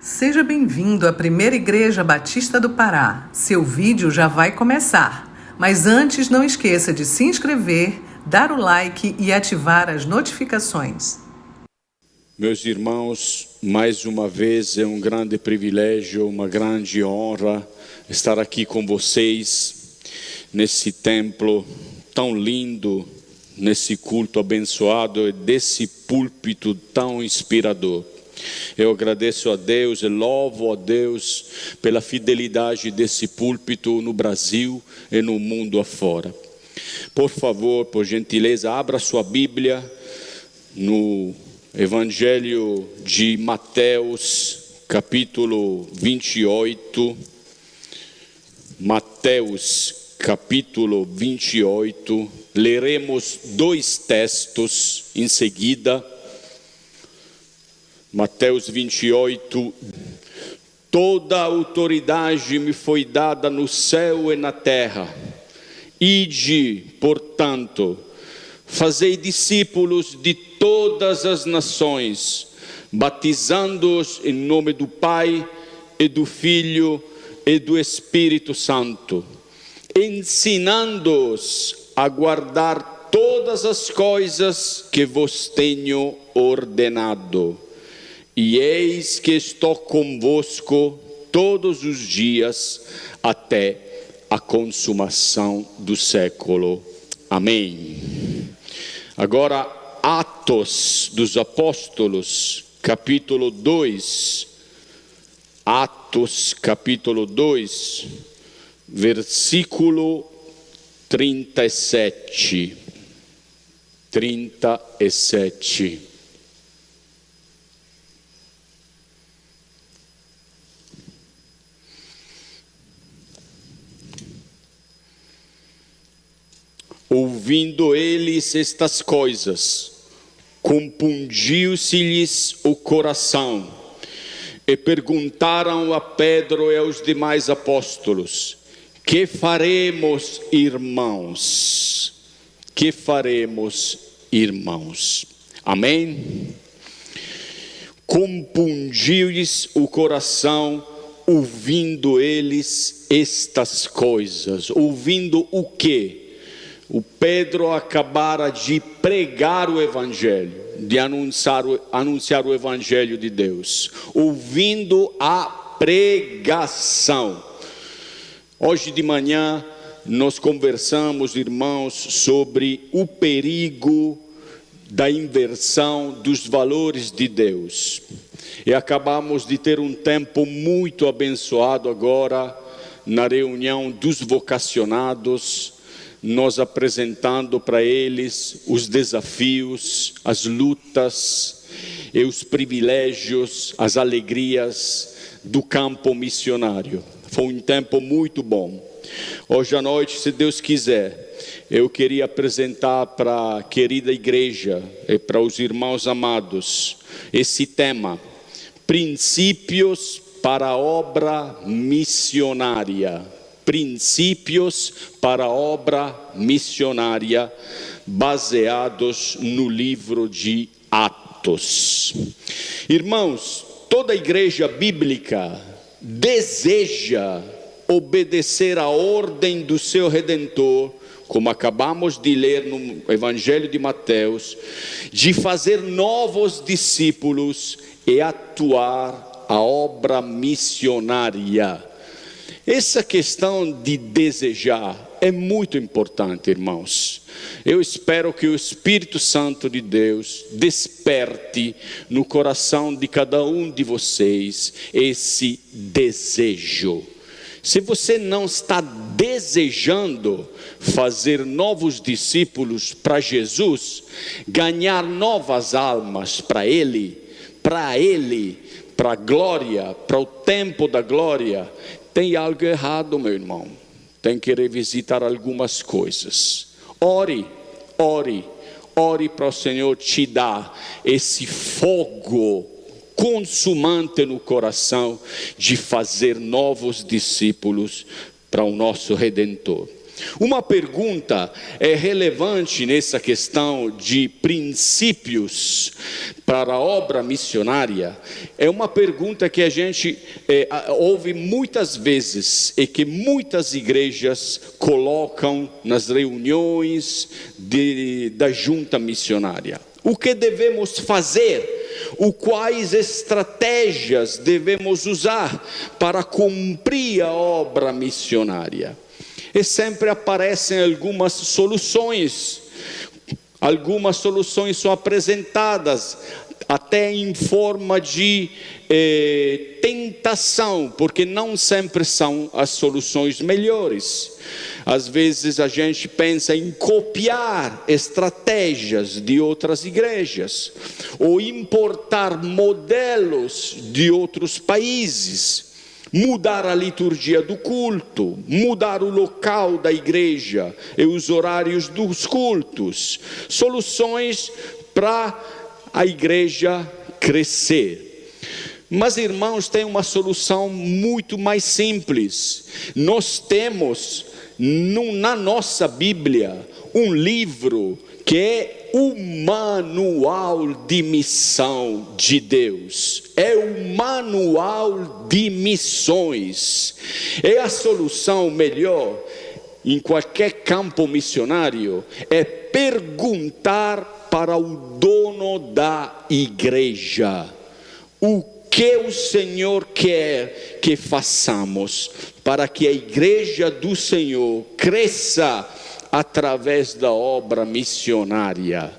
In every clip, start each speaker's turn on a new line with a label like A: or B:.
A: Seja bem-vindo à Primeira Igreja Batista do Pará. Seu vídeo já vai começar. Mas antes, não esqueça de se inscrever, dar o like e ativar as notificações.
B: Meus irmãos, mais uma vez é um grande privilégio, uma grande honra estar aqui com vocês nesse templo tão lindo, nesse culto abençoado e desse púlpito tão inspirador. Eu agradeço a Deus e louvo a Deus pela fidelidade desse púlpito no Brasil e no mundo afora. Por favor, por gentileza, abra sua Bíblia no Evangelho de Mateus, capítulo 28. Mateus, capítulo 28. Leremos dois textos em seguida. Mateus 28, toda a autoridade me foi dada no céu e na terra. Ide, portanto, fazei discípulos de todas as nações, batizando-os em nome do Pai e do Filho e do Espírito Santo, ensinando-os a guardar todas as coisas que vos tenho ordenado. E eis que estou convosco todos os dias até a consumação do século. Amém. Agora, Atos dos Apóstolos, capítulo 2. Atos, capítulo 2, versículo 37. 37. Ouvindo eles estas coisas, compungiu-se-lhes o coração, e perguntaram a Pedro e aos demais apóstolos: que faremos, irmãos? Que faremos, irmãos? Amém? Compungiu-lhes o coração, ouvindo eles estas coisas. Ouvindo o quê? O Pedro acabara de pregar o Evangelho, de anunciar o Evangelho de Deus, ouvindo a pregação. Hoje de manhã nós conversamos, irmãos, sobre o perigo da inversão dos valores de Deus. E acabamos de ter um tempo muito abençoado agora na reunião dos vocacionados, nós apresentando para eles os desafios, as lutas e os privilégios, as alegrias do campo missionário. Foi um tempo muito bom. Hoje à noite, se Deus quiser, eu queria apresentar para a querida igreja e para os irmãos amados esse tema: princípios para a obra missionária. Princípios para a obra missionária, baseados no livro de Atos. Irmãos, toda a igreja bíblica deseja obedecer à ordem do seu Redentor, como acabamos de ler no Evangelho de Mateus, de fazer novos discípulos e atuar a obra missionária. Essa questão de desejar é muito importante, irmãos. Eu espero que o Espírito Santo de Deus desperte no coração de cada um de vocês esse desejo. Se você não está desejando fazer novos discípulos para Jesus, ganhar novas almas para Ele, para a glória, para o tempo da glória, tem algo errado, meu irmão. Tem que revisitar algumas coisas. Ore para o Senhor te dar esse fogo consumante no coração de fazer novos discípulos para o nosso Redentor. Uma pergunta relevante nessa questão de princípios para a obra missionária. É uma pergunta que a gente ouve muitas vezes e que muitas igrejas colocam nas reuniões da junta missionária. O que devemos fazer? Quais estratégias devemos usar para cumprir a obra missionária? E sempre aparecem algumas soluções são apresentadas até em forma de tentação, porque não sempre são as soluções melhores. Às vezes a gente pensa em copiar estratégias de outras igrejas, ou importar modelos de outros países, mudar a liturgia do culto, mudar o local da igreja e os horários dos cultos. Soluções para a igreja crescer. Mas, irmãos, tem uma solução muito mais simples. Nós temos na nossa Bíblia um livro que é o manual de missão de Deus. É o manual de missões. É a solução melhor em qualquer campo missionário, é perguntar para o dono da igreja o que o Senhor quer que façamos para que a igreja do Senhor cresça através da obra missionária.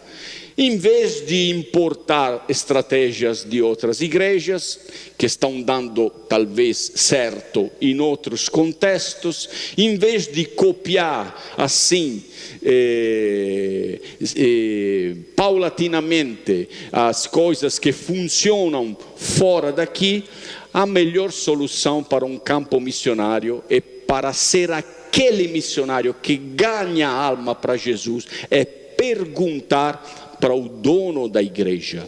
B: Em vez de importar estratégias de outras igrejas, que estão dando talvez certo em outros contextos, em vez de copiar assim, paulatinamente, as coisas que funcionam fora daqui, a melhor solução para um campo missionário é para ser aquele missionário que ganha a alma para Jesus, é perguntar para o dono da igreja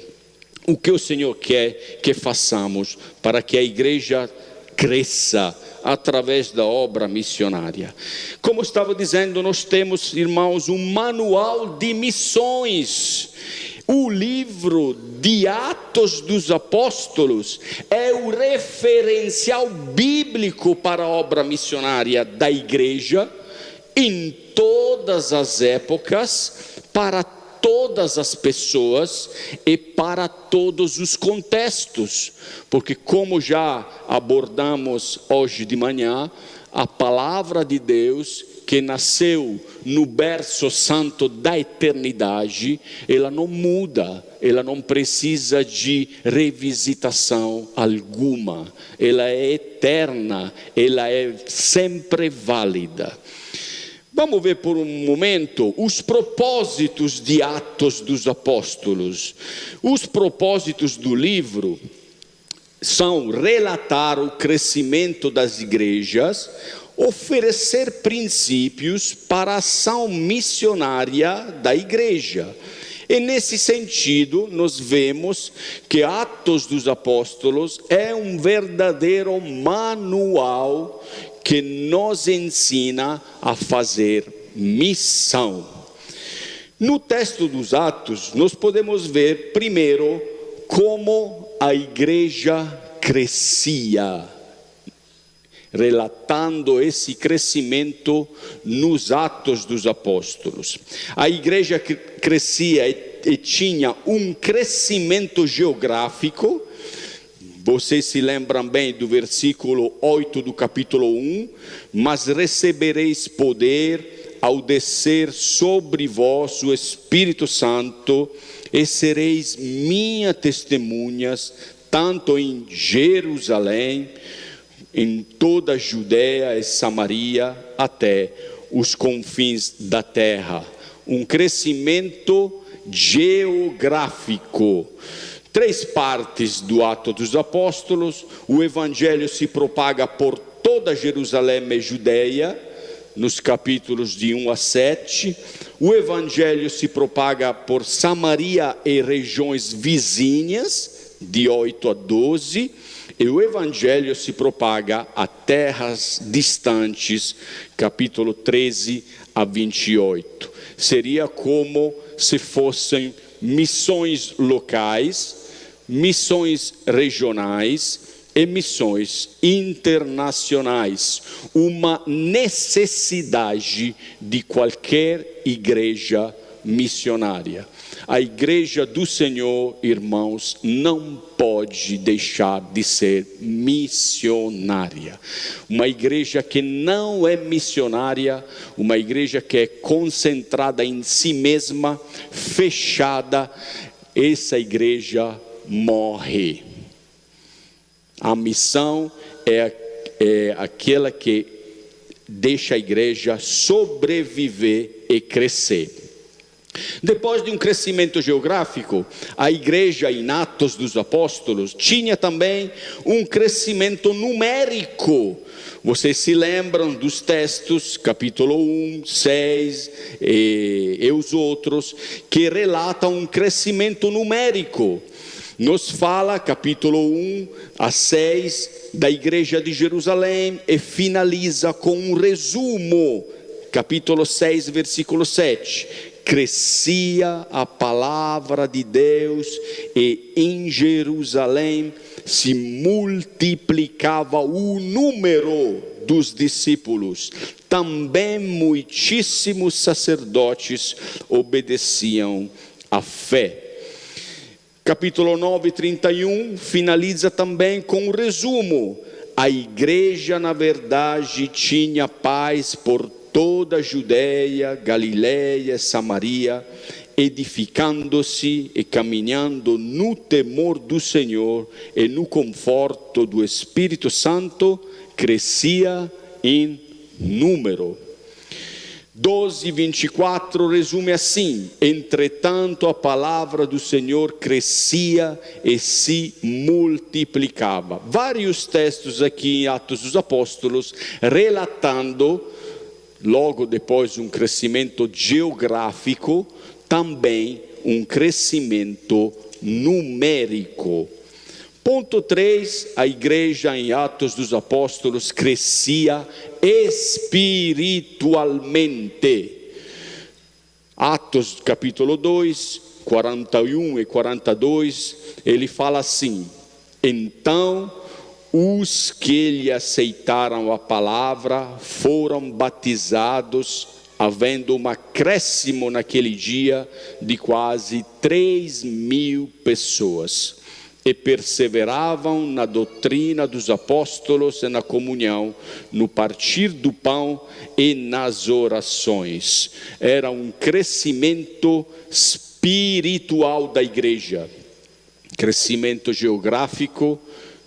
B: o que o Senhor quer que façamos para que a igreja cresça através da obra missionária. Como estava dizendo, nós temos, irmãos, um manual de missões. O livro de Atos dos Apóstolos é o referencial bíblico para a obra missionária da igreja em todas as épocas, para todas as pessoas e para todos os contextos, porque como já abordamos hoje de manhã, a palavra de Deus que nasceu no berço santo da eternidade, ela não muda, ela não precisa de revisitação alguma, ela é eterna, ela é sempre válida. Vamos ver por um momento os propósitos de Atos dos Apóstolos. Os propósitos do livro são relatar o crescimento das igrejas, oferecer princípios para a ação missionária da igreja. E nesse sentido, nós vemos que Atos dos Apóstolos é um verdadeiro manual que nos ensina a fazer missão. No texto dos Atos, nós podemos ver primeiro como a igreja crescia, relatando esse crescimento nos Atos dos Apóstolos. A igreja crescia e tinha um crescimento geográfico. Vocês se lembram bem do versículo 8 do capítulo 1, mas recebereis poder ao descer sobre vós o Espírito Santo, e sereis minhas testemunhas, tanto em Jerusalém, em toda a Judeia e Samaria, até os confins da terra. Um crescimento geográfico. 3 partes do Ato dos Apóstolos. O Evangelho se propaga por toda Jerusalém e Judeia, nos capítulos de 1 a 7. O Evangelho se propaga por Samaria e regiões vizinhas, de 8 a 12, e o Evangelho se propaga a terras distantes, capítulo 13 a 28. Seria como se fossem missões locais, missões regionais e missões internacionais, uma necessidade de qualquer igreja missionária. A igreja do Senhor, irmãos, não pode deixar de ser missionária. Uma igreja que não é missionária, uma igreja que é concentrada em si mesma, fechada, essa igreja morre. A missão é aquela que deixa a igreja sobreviver e crescer. Depois de um crescimento geográfico, a igreja em Atos dos Apóstolos tinha também um crescimento numérico. Vocês se lembram dos textos, capítulo 1, 6 e os outros, que relatam um crescimento numérico. Nos fala, capítulo 1 a 6, da igreja de Jerusalém e finaliza com um resumo, capítulo 6, versículo 7. Crescia a palavra de Deus e em Jerusalém se multiplicava o número dos discípulos. Também muitíssimos sacerdotes obedeciam à fé. Capítulo 9, 31, finaliza também com um resumo. A igreja, na verdade, tinha paz por toda a Judeia, Galileia, Samaria, edificando-se e caminhando no temor do Senhor e no conforto do Espírito Santo, crescia em número. 12, 24 resume assim: entretanto a palavra do Senhor crescia e se multiplicava. Vários textos aqui em Atos dos Apóstolos relatando, logo depois um crescimento geográfico, também um crescimento numérico. Ponto 3, a igreja em Atos dos Apóstolos crescia espiritualmente. Atos capítulo 2, 41 e 42, ele fala assim: então os que lhe aceitaram a palavra foram batizados, havendo um acréscimo naquele dia de quase 3.000 pessoas. E perseveravam na doutrina dos apóstolos e na comunhão, no partir do pão e nas orações. Era um crescimento espiritual da igreja. Crescimento geográfico,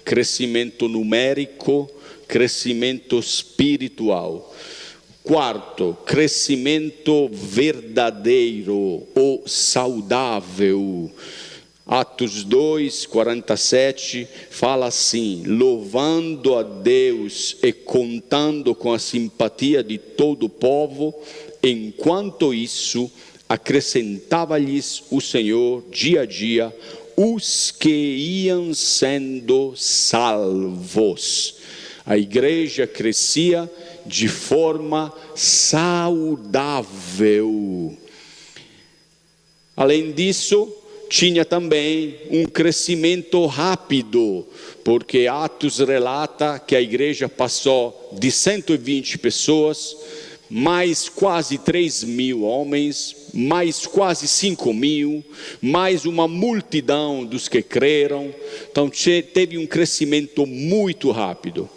B: crescimento numérico, crescimento espiritual. Quarto, crescimento verdadeiro ou saudável. Atos 2, 47, fala assim: louvando a Deus e contando com a simpatia de todo o povo, enquanto isso, acrescentava-lhes o Senhor dia a dia os que iam sendo salvos. A igreja crescia de forma saudável. Além disso, tinha também um crescimento rápido, porque Atos relata que a igreja passou de 120 pessoas, mais quase 3.000 homens, mais quase 5.000, mais uma multidão dos que creram. Então teve um crescimento muito rápido.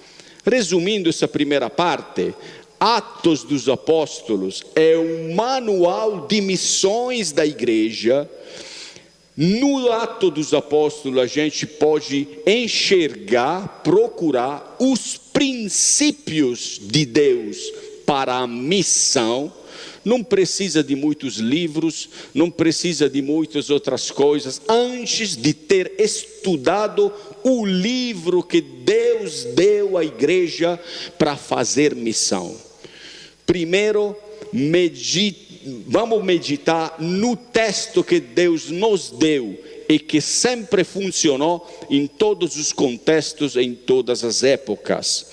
B: Resumindo essa primeira parte, Atos dos Apóstolos é um manual de missões da igreja. No Ato dos Apóstolos a gente pode enxergar, procurar os princípios de Deus para a missão. Não precisa de muitos livros, não precisa de muitas outras coisas, antes de ter estudado o livro que Deus deu à igreja para fazer missão. Primeiro, vamos meditar no texto que Deus nos deu e que sempre funcionou em todos os contextos, em todas as épocas.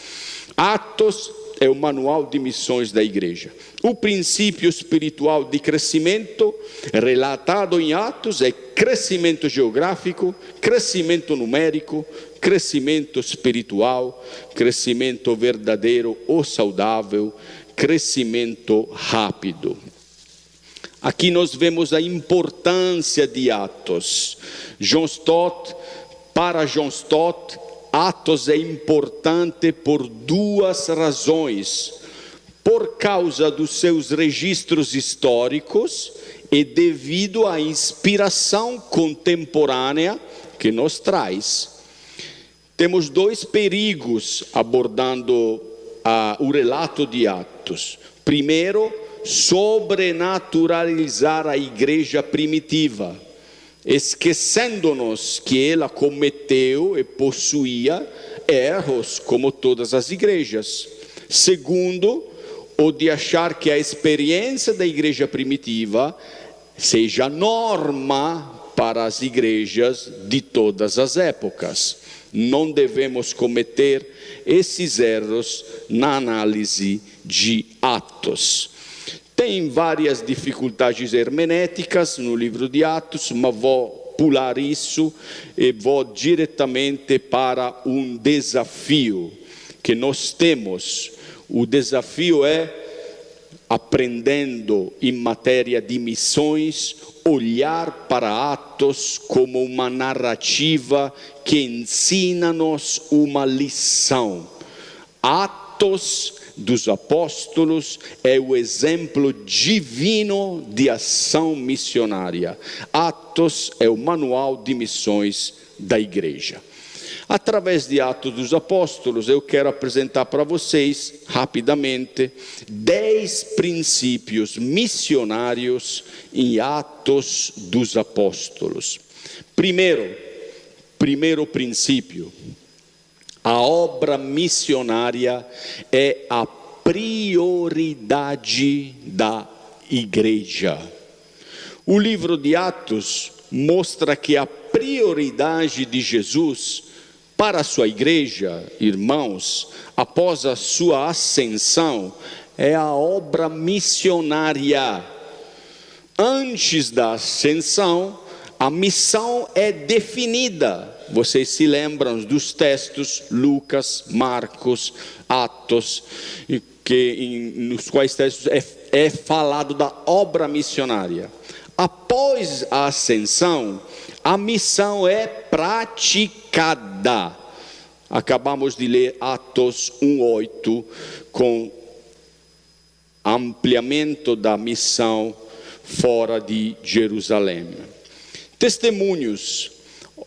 B: Atos é o manual de missões da igreja. O princípio espiritual de crescimento relatado em Atos é crescimento geográfico, crescimento numérico, crescimento espiritual, crescimento verdadeiro ou saudável, crescimento rápido. Aqui nós vemos a importância de Atos. Para John Stott, Atos é importante por duas razões: por causa dos seus registros históricos e devido à inspiração contemporânea que nos traz. Temos dois perigos abordando o relato de Atos. Primeiro, sobrenaturalizar a igreja primitiva, esquecendo-nos que ela cometeu e possuía erros como todas as igrejas. Segundo, o de achar que a experiência da igreja primitiva seja norma para as igrejas de todas as épocas. Não devemos cometer esses erros na análise de Atos. Tem várias dificuldades hermenêuticas no livro de Atos, mas vou pular isso e vou diretamente para um desafio que nós temos. O desafio é, aprendendo em matéria de missões, olhar para Atos como uma narrativa que ensina-nos uma lição. Atos dos Apóstolos é o exemplo divino de ação missionária. Atos é o manual de missões da igreja. Através de Atos dos Apóstolos, eu quero apresentar para vocês, rapidamente, 10 princípios missionários em Atos dos Apóstolos. Primeiro princípio: a obra missionária é a prioridade da igreja. O livro de Atos mostra que a prioridade de Jesus para a sua igreja, irmãos, após a sua ascensão, é a obra missionária. Antes da ascensão, a missão é definida. Vocês se lembram dos textos, Lucas, Marcos, Atos, nos quais textos é falado da obra missionária. Após a ascensão, a missão é praticada. Acabamos de ler Atos 1:8, com ampliamento da missão fora de Jerusalém. Testemunhos.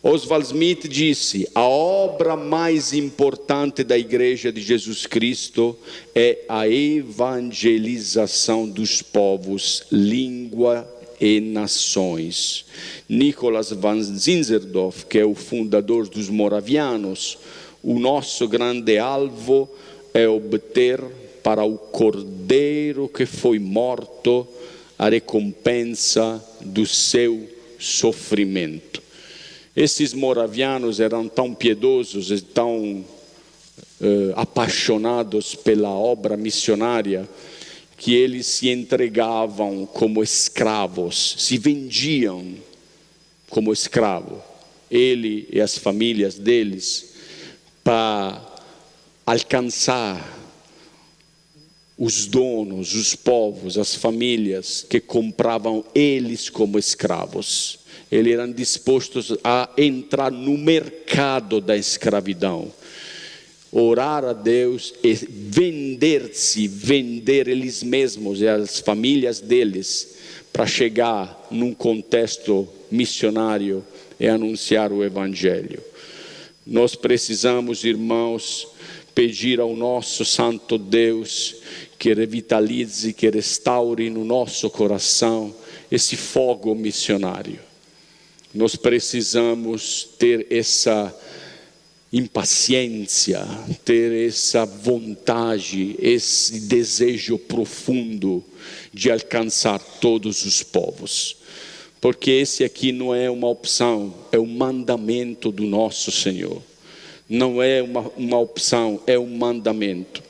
B: Oswald Smith disse: a obra mais importante da Igreja de Jesus Cristo é a evangelização dos povos, língua e nações. Nicholas van Zinzendorf, que é o fundador dos moravianos: o nosso grande alvo é obter para o Cordeiro que foi morto a recompensa do seu sofrimento. Esses moravianos eram tão piedosos e tão apaixonados pela obra missionária que eles se entregavam como escravos, se vendiam como escravo, ele e as famílias deles, para alcançar os donos, os povos, as famílias que compravam eles como escravos. Eles eram dispostos a entrar no mercado da escravidão, orar a Deus e vender eles mesmos e as famílias deles, para chegar num contexto missionário e anunciar o Evangelho. Nós precisamos, irmãos, pedir ao nosso Santo Deus que revitalize, que restaure no nosso coração esse fogo missionário. Nós precisamos ter essa impaciência, ter essa vontade, esse desejo profundo de alcançar todos os povos. porque esse aqui não é uma opção, é um mandamento do nosso Senhor. Não é uma opção, é um mandamento.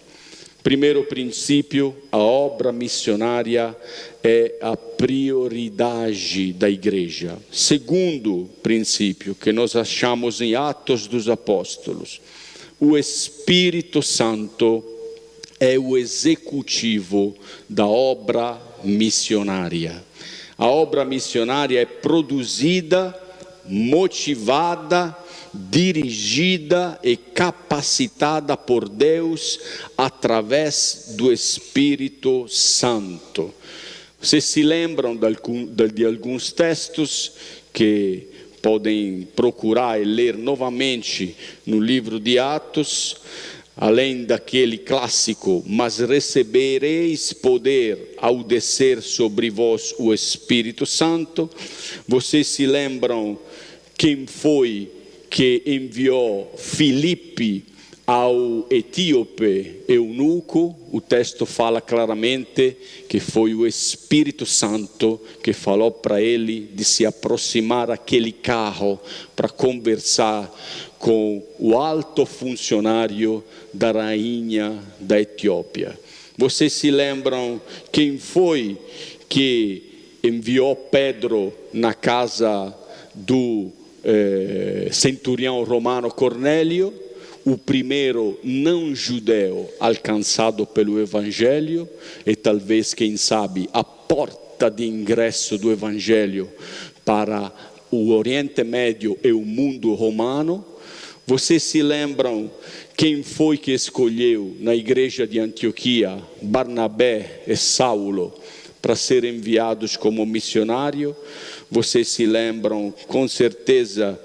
B: Primeiro princípio, a obra missionária é a prioridade da igreja. Segundo princípio, que nós achamos em Atos dos Apóstolos, o Espírito Santo é o executivo da obra missionária. A obra missionária é produzida, motivada, dirigida e capacitada por Deus através do Espírito Santo. Vocês se lembram de alguns textos que podem procurar e ler novamente no livro de Atos, além daquele clássico: mas recebereis poder ao descer sobre vós o Espírito Santo. Vocês se lembram quem foi que enviou Filipe ao etíope eunuco? O texto fala claramente que foi o Espírito Santo que falou para ele de se aproximar daquele carro para conversar com o alto funcionário da rainha da Etiópia. Vocês se lembram quem foi que enviou Pedro na casa do centurião romano Cornélio, o primeiro não-judeu alcançado pelo Evangelho e talvez, quem sabe, a porta de ingresso do Evangelho para o Oriente Médio e o mundo romano? Vocês se lembram quem foi que escolheu na igreja de Antioquia Barnabé e Saulo para serem enviados como missionário? Vocês se lembram com certeza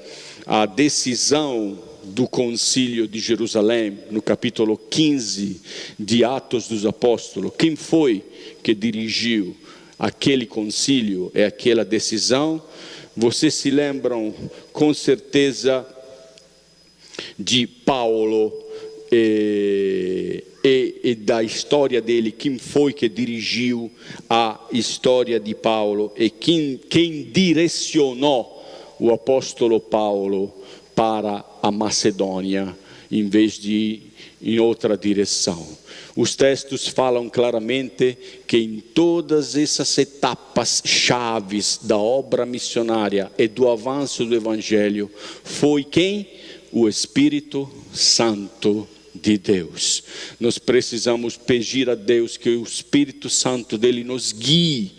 B: a decisão do concílio de Jerusalém, no capítulo 15 de Atos dos Apóstolos. Quem foi que dirigiu aquele concílio e aquela decisão? Vocês se lembram com certeza de Paulo e da história dele, quem foi que dirigiu a história de Paulo e quem direcionou o apóstolo Paulo para a Macedônia, em vez de ir em outra direção. Os textos falam claramente que em todas essas etapas chaves da obra missionária e do avanço do Evangelho, foi quem? O Espírito Santo de Deus. Nós precisamos pedir a Deus que o Espírito Santo dele nos guie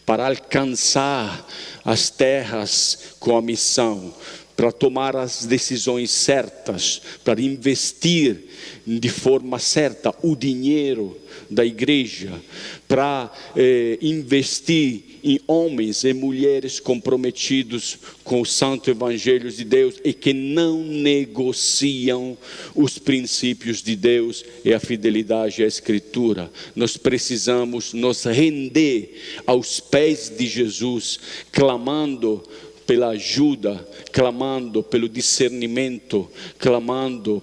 B: para alcançar as terras com a missão, para tomar as decisões certas, para investir de forma certa o dinheiro da igreja, para investir em homens e mulheres comprometidos com o santo evangelho de Deus e que não negociam os princípios de Deus e a fidelidade à Escritura. Nós precisamos nos render aos pés de Jesus, clamando pela ajuda, clamando pelo discernimento, clamando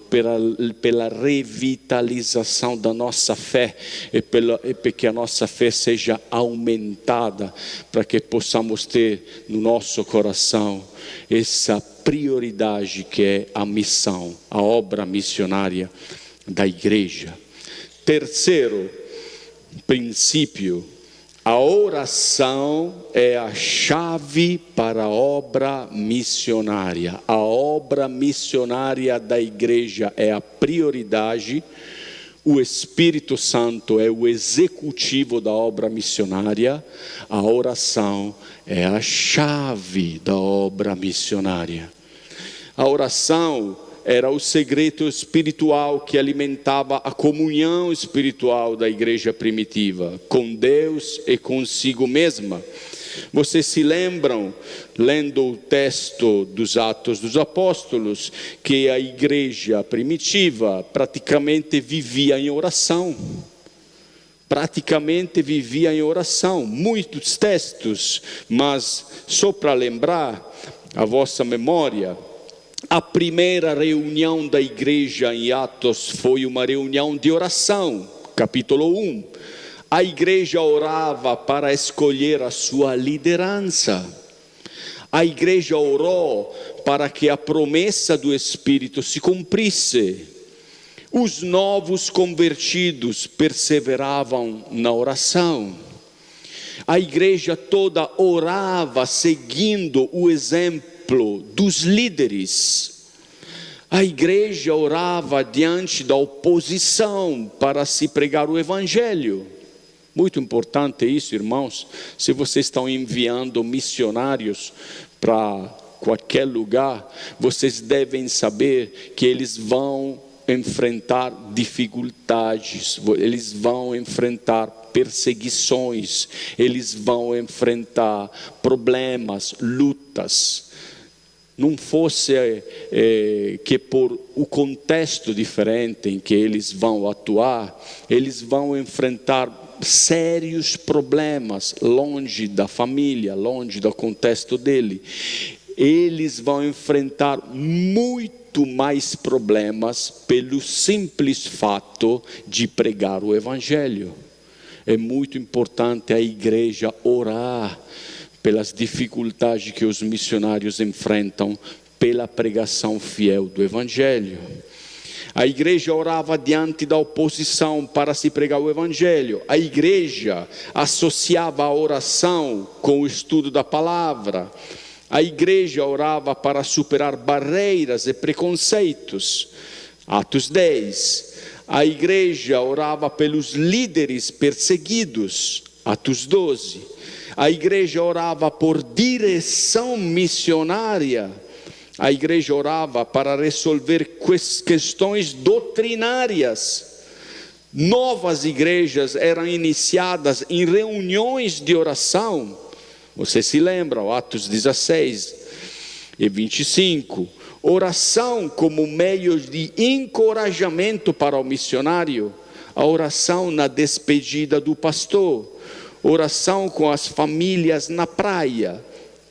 B: pela revitalização da nossa fé e para que a nossa fé seja aumentada, para que possamos ter no nosso coração essa prioridade que é a missão, a obra missionária da igreja. Terceiro princípio: a oração é a chave para a obra missionária. A obra missionária da igreja é a prioridade. O Espírito Santo é o executivo da obra missionária. A oração é a chave da obra missionária. A oração era o segredo espiritual que alimentava a comunhão espiritual da igreja primitiva, com Deus e consigo mesma. Vocês se lembram, lendo o texto dos Atos dos Apóstolos, que a igreja primitiva praticamente vivia em oração. Praticamente vivia em oração. Muitos textos, mas só para lembrar a vossa memória, a primeira reunião da igreja em Atos foi uma reunião de oração, capítulo 1. A igreja orava para escolher a sua liderança. A igreja orou para que a promessa do Espírito se cumprisse. Os novos convertidos perseveravam na oração. A igreja toda orava seguindo o exemplo dos líderes. A igreja orava diante da oposição para se pregar o evangelho. Muito importante isso, irmãos. Se vocês estão enviando missionários para qualquer lugar, vocês devem saber que eles vão enfrentar dificuldades, eles vão enfrentar perseguições, eles vão enfrentar problemas, lutas. Não fosse que por o contexto diferente em que eles vão atuar, eles vão enfrentar sérios problemas, longe da família, longe do contexto dele. Eles vão enfrentar muito mais problemas pelo simples fato de pregar o evangelho. É muito importante a igreja orar pelas dificuldades que os missionários enfrentam pela pregação fiel do evangelho. A igreja orava diante da oposição para se pregar o evangelho. A igreja associava a oração com o estudo da palavra. A igreja orava para superar barreiras e preconceitos. Atos 10. A igreja orava pelos líderes perseguidos. Atos 12. A igreja orava por direção missionária. A igreja orava para resolver questões doutrinárias. Novas igrejas eram iniciadas em reuniões de oração. Você se lembra, Atos 16 e 25. Oração como meio de encorajamento para o missionário. A oração na despedida do pastor. Oração com as famílias na praia.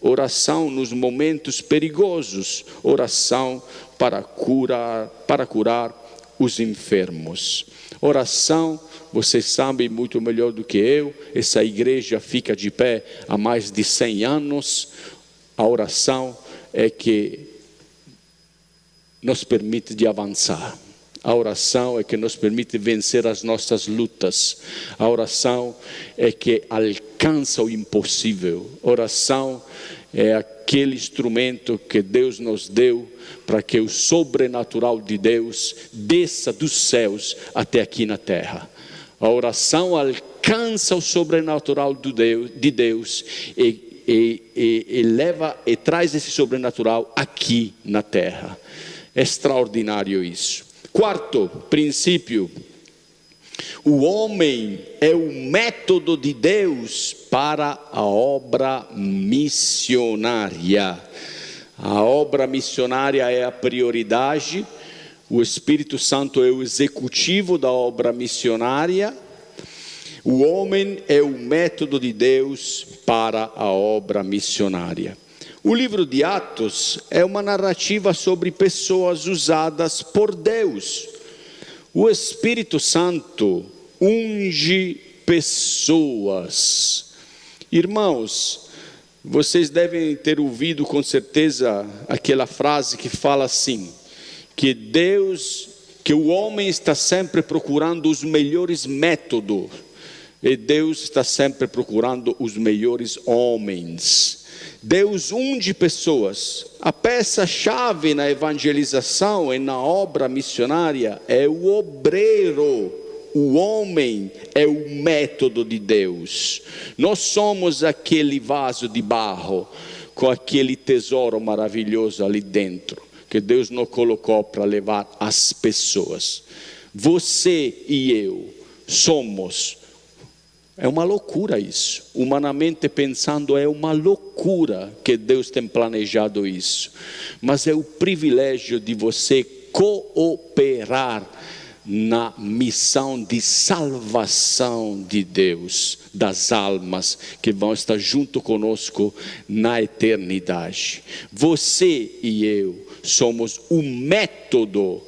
B: Oração nos momentos perigosos. Oração para curar os enfermos. Oração, vocês sabem muito melhor do que eu, essa igreja fica de pé há mais de 100 anos. A oração é que nos permite de avançar. A oração é que nos permite vencer as nossas lutas. A oração é que alcança o impossível. A oração é aquele instrumento que Deus nos deu para que o sobrenatural de Deus desça dos céus até aqui na terra. A oração alcança o sobrenatural de Deus e leva e traz esse sobrenatural aqui na terra. É extraordinário isso. Quarto princípio: o homem é o método de Deus para a obra missionária. A obra missionária é a prioridade. O Espírito Santo é o executivo da obra missionária. O homem é o método de Deus para a obra missionária. O livro de Atos é uma narrativa sobre pessoas usadas por Deus. O Espírito Santo unge pessoas. Irmãos, vocês devem ter ouvido com certeza aquela frase que fala assim: que o homem está sempre procurando os melhores métodos, e Deus está sempre procurando os melhores homens. Deus unge pessoas. A peça-chave na evangelização e na obra missionária é o obreiro. O homem é o método de Deus. Nós somos aquele vaso de barro com aquele tesouro maravilhoso ali dentro, que Deus nos colocou para levar as pessoas. Você e eu somos. É uma loucura isso. Humanamente pensando, é uma loucura que Deus tem planejado isso. Mas é o privilégio de você cooperar na missão de salvação de Deus, das almas que vão estar junto conosco na eternidade. Você e eu somos o método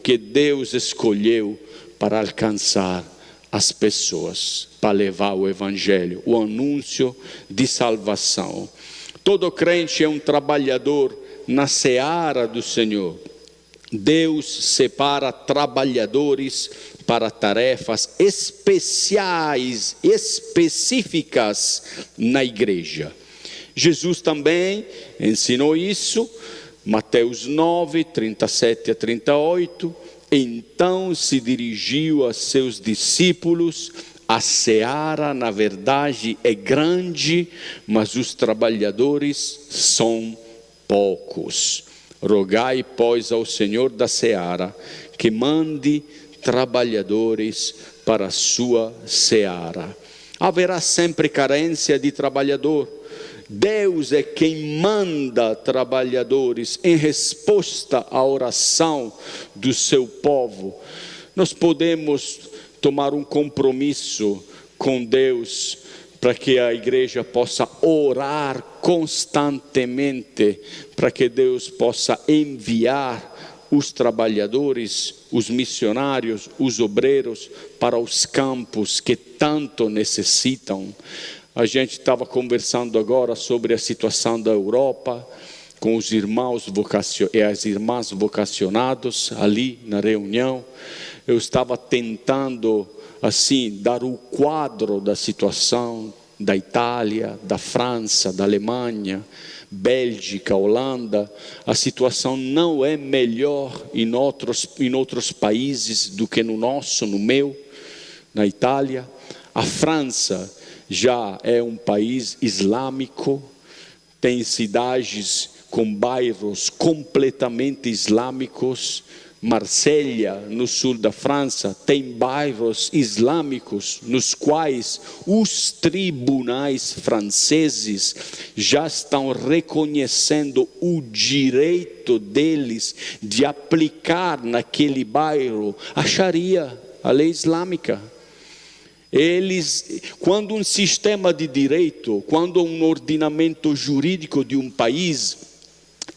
B: que Deus escolheu para alcançar as pessoas para levar o evangelho, o anúncio de salvação. Todo crente é um trabalhador na seara do Senhor. Deus separa trabalhadores para tarefas especiais, específicas na igreja. Jesus também ensinou isso, Mateus 9, 37 a 38. Então se dirigiu a seus discípulos: a seara, na verdade, é grande, mas os trabalhadores são poucos. Rogai, pois, ao Senhor da seara que mande trabalhadores para a sua seara. Haverá sempre carência de trabalhador. Deus é quem manda trabalhadores em resposta à oração do seu povo. Nós podemos tomar um compromisso com Deus para que a igreja possa orar constantemente, para que Deus possa enviar os trabalhadores, os missionários, os obreiros para os campos que tanto necessitam. A gente estava conversando agora sobre a situação da Europa, com os irmãos e as irmãs vocacionados ali na reunião. Eu estava tentando, assim, dar o quadro da situação da Itália, da França, da Alemanha, Bélgica, Holanda. A situação não é melhor em outros países do que no nosso, no meu, na Itália. A França já é um país islâmico, tem cidades com bairros completamente islâmicos. Marselha, no sul da França, tem bairros islâmicos nos quais os tribunais franceses já estão reconhecendo o direito deles de aplicar naquele bairro a Sharia, a lei islâmica. Quando um sistema de direito, quando um ordenamento jurídico de um país,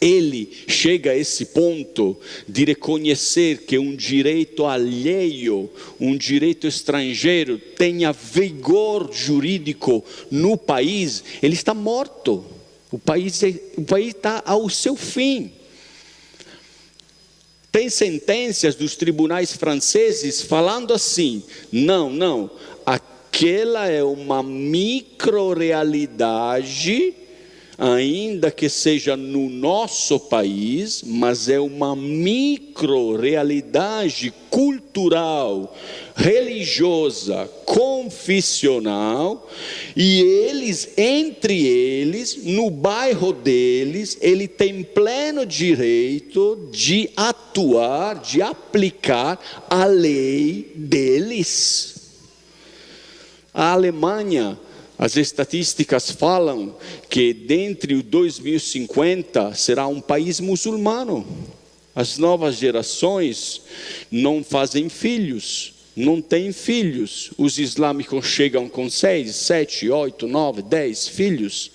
B: ele chega a esse ponto de reconhecer que um direito alheio, um direito estrangeiro tenha vigor jurídico no país, ele está morto. O país está ao seu fim. Tem sentenças dos tribunais franceses falando assim: não, aquela é uma micro-realidade, ainda que seja no nosso país, mas é uma micro-realidade cultural, religiosa, confissional, e entre eles, no bairro deles, ele tem pleno direito de atuar, de aplicar a lei deles. A Alemanha, as estatísticas falam que dentre o 2050 será um país muçulmano. As novas gerações não fazem filhos, não têm filhos. Os islâmicos chegam com 6, 7, 8, 9, 10 filhos.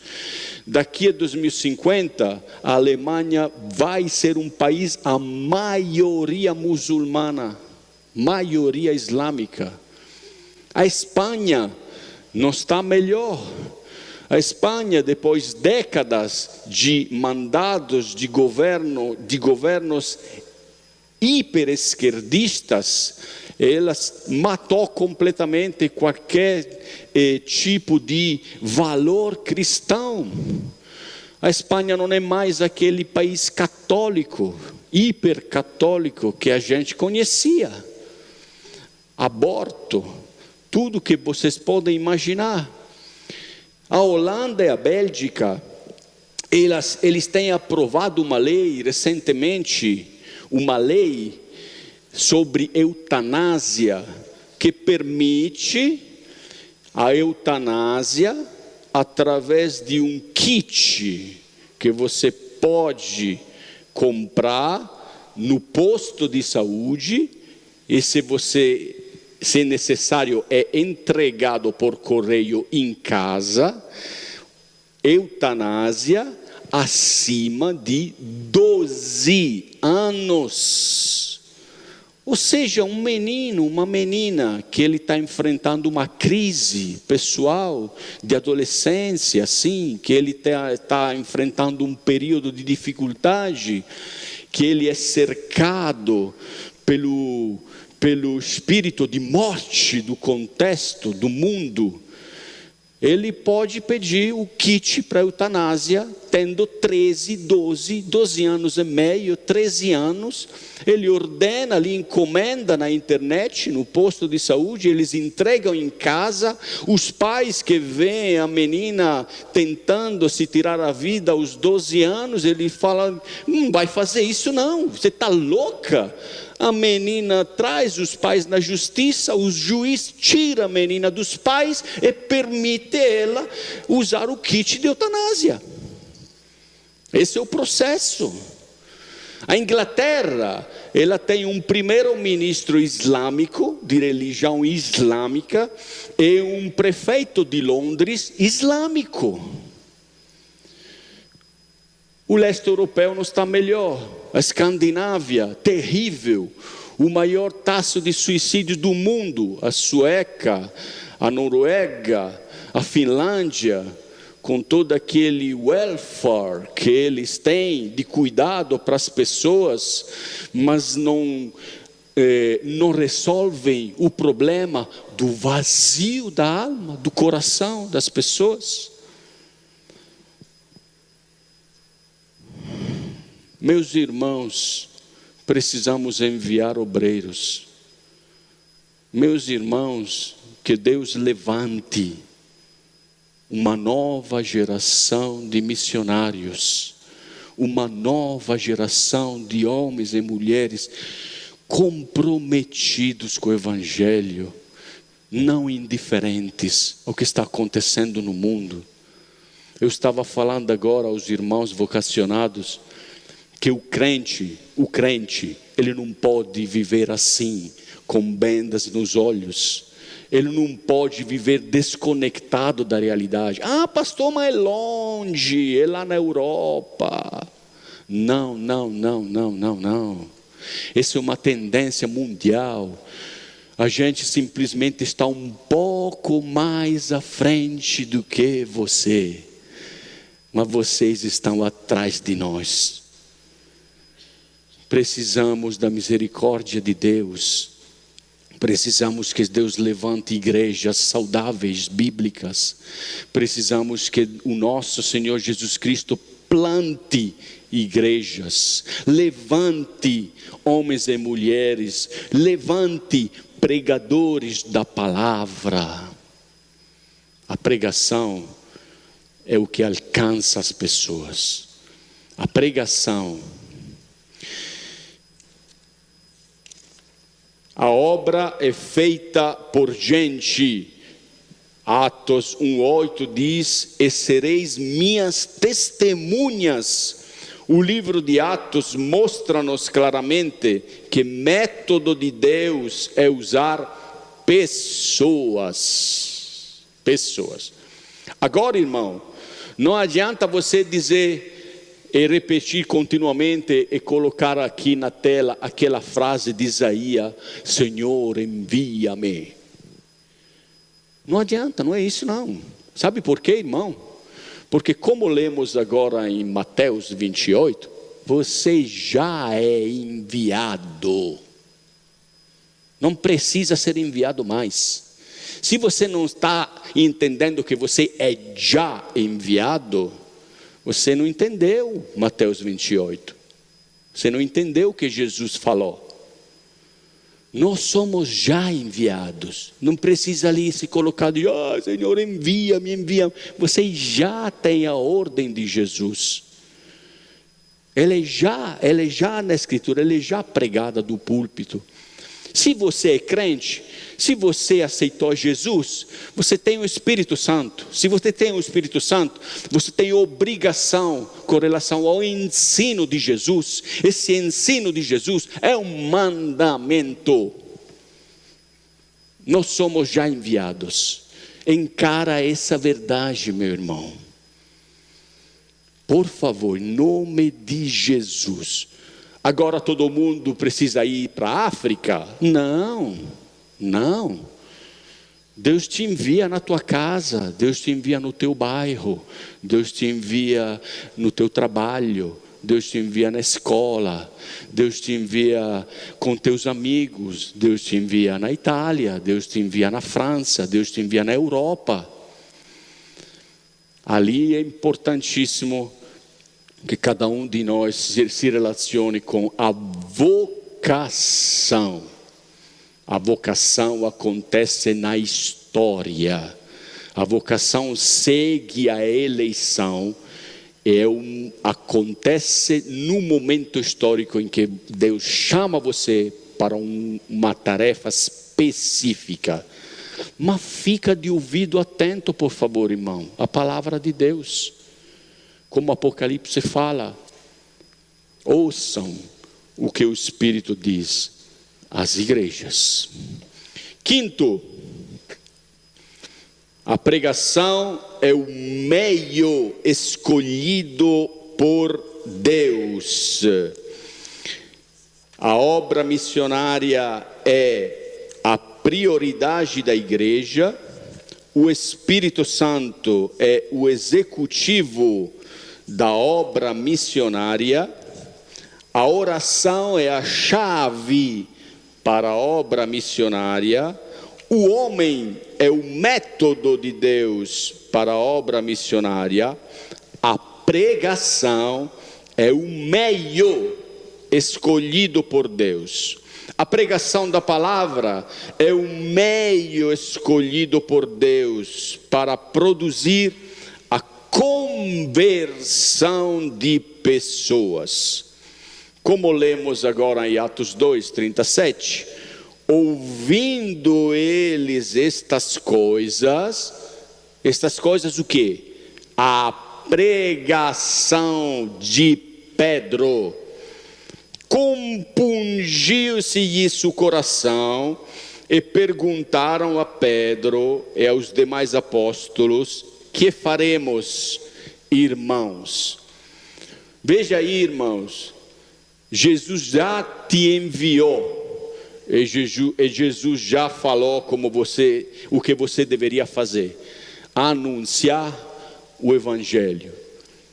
B: Daqui a 2050, a Alemanha vai ser um país a maioria muçulmana, maioria islâmica. A Espanha não está melhor. A Espanha, depois de décadas de mandados de governos hiperesquerdistas, ela matou completamente qualquer tipo de valor cristão. A Espanha não é mais aquele país católico, hipercatólico que a gente conhecia. Aborto, tudo que vocês podem imaginar. A Holanda e a Bélgica, eles têm aprovado uma lei recentemente, uma lei sobre eutanásia, que permite a eutanásia através de um kit que você pode comprar no posto de saúde, e se necessário, é entregado por correio em casa. Eutanásia acima de 12 anos. Ou seja, um menino, uma menina que ele está enfrentando uma crise pessoal de adolescência, assim, que ele está enfrentando um período de dificuldade, que ele é cercado pelo espírito de morte do contexto, do mundo, ele pode pedir o kit para a eutanásia, tendo 12 anos e meio, 13 anos, ele ordena ali, encomenda na internet, no posto de saúde, eles entregam em casa, os pais que veem a menina tentando se tirar a vida aos 12 anos, ele fala, não vai fazer isso não, você está louca? A menina traz os pais na justiça, o juiz tira a menina dos pais e permite ela usar o kit de eutanásia. Esse é o processo. A Inglaterra, ela tem um primeiro-ministro islâmico, de religião islâmica, e um prefeito de Londres islâmico. O leste europeu não está melhor. A Escandinávia, terrível. O maior taxa de suicídio do mundo. A Suécia, a Noruega, a Finlândia, com todo aquele welfare que eles têm de cuidado para as pessoas, mas não resolvem o problema do vazio da alma, do coração das pessoas. Meus irmãos, precisamos enviar obreiros. Meus irmãos, que Deus levante uma nova geração de missionários, uma nova geração de homens e mulheres comprometidos com o Evangelho, não indiferentes ao que está acontecendo no mundo. Eu estava falando agora aos irmãos vocacionados, que o crente, ele não pode viver assim, com vendas nos olhos. Ele não pode viver desconectado da realidade. Ah, pastor, mas é longe, é lá na Europa. Não. Essa é uma tendência mundial. A gente simplesmente está um pouco mais à frente do que você. Mas vocês estão atrás de nós. Precisamos da misericórdia de Deus. Precisamos que Deus levante igrejas saudáveis, bíblicas. Precisamos que o nosso Senhor Jesus Cristo plante igrejas. Levante homens e mulheres. Levante pregadores da palavra. A pregação é o que alcança as pessoas. A pregação. A obra é feita por gente. Atos 1:8 diz: e sereis minhas testemunhas. O livro de Atos mostra-nos claramente que método de Deus é usar pessoas. Agora, irmão, não adianta você dizer e repetir continuamente e colocar aqui na tela aquela frase de Isaías: Senhor, envia-me. Não adianta, não é isso não. Sabe por quê, irmão? Porque como lemos agora em Mateus 28, você já é enviado. Não precisa ser enviado mais. Se você não está entendendo que você é já enviado, você não entendeu Mateus 28. Você não entendeu o que Jesus falou. Nós somos já enviados. Não precisa ali se colocar de Senhor, envia-me, envia-me. Você já tem a ordem de Jesus. Ela é já na Escritura, ela é já pregada do púlpito. Se você é crente, se você aceitou Jesus, você tem o Espírito Santo. Se você tem o Espírito Santo, você tem obrigação com relação ao ensino de Jesus. Esse ensino de Jesus é um mandamento. Nós somos já enviados. Encara essa verdade, meu irmão. Por favor, em nome de Jesus, Agora todo mundo precisa ir para a África? Não, não. Deus te envia na tua casa, Deus te envia no teu bairro, Deus te envia no teu trabalho, Deus te envia na escola, Deus te envia com teus amigos, Deus te envia na Itália, Deus te envia na França, Deus te envia na Europa. Ali é importantíssimo que cada um de nós se relacione com a vocação. A vocação acontece na história. A vocação segue a eleição. Acontece no momento histórico em que Deus chama você para uma tarefa específica. Mas fica de ouvido atento, por favor, irmão. A palavra de Deus, como o Apocalipse fala, ouçam o que o Espírito diz às igrejas. Quinto, a pregação é o meio escolhido por Deus. A obra missionária é a prioridade da igreja. O Espírito Santo é o executivo da obra missionária. A oração é a chave para a obra missionária. O homem é o método de Deus para a obra missionária. A pregação é o meio escolhido por Deus. A pregação da palavra é o meio escolhido por Deus para produzir a conversão de pessoas. Como lemos agora em Atos 2:37, ouvindo eles estas coisas o quê? A pregação de Pedro. Compungiu-se isso o coração e perguntaram a Pedro e aos demais apóstolos: que faremos, irmãos? Veja aí, irmãos, Jesus já te enviou e Jesus já falou o que você deveria fazer: anunciar o evangelho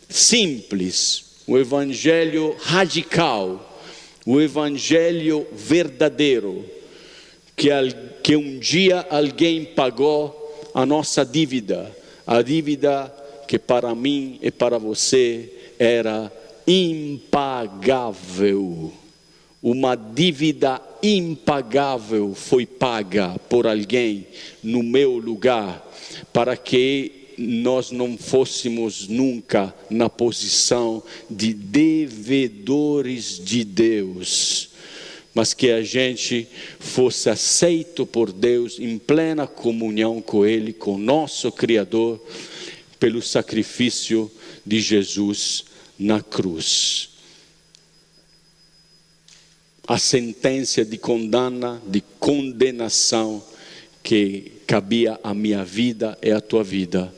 B: simples, o evangelho radical, o evangelho verdadeiro, que um dia alguém pagou a nossa dívida, a dívida que para mim e para você era impagável. Uma dívida impagável foi paga por alguém no meu lugar, para que nós não fôssemos nunca na posição de devedores de Deus, mas que a gente fosse aceito por Deus em plena comunhão com Ele, com nosso Criador, pelo sacrifício de Jesus na cruz. A sentença de condenação que cabia à minha vida e à tua vida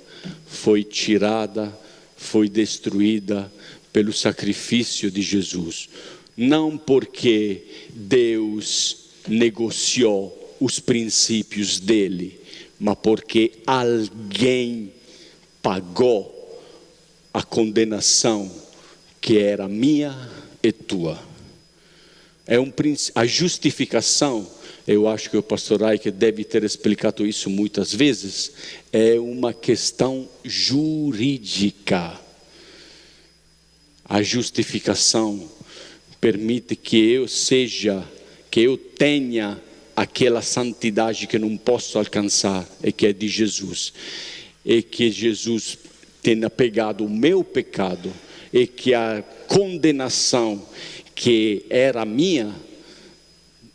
B: foi tirada, foi destruída pelo sacrifício de Jesus. Não porque Deus negociou os princípios dele, mas porque alguém pagou a condenação que era minha e tua. A justificação, eu acho que o pastor Ike deve ter explicado isso muitas vezes, é uma questão jurídica. A justificação permite que eu tenha aquela santidade que não posso alcançar, e que é de Jesus. E que Jesus tenha pegado o meu pecado, e que a condenação que era minha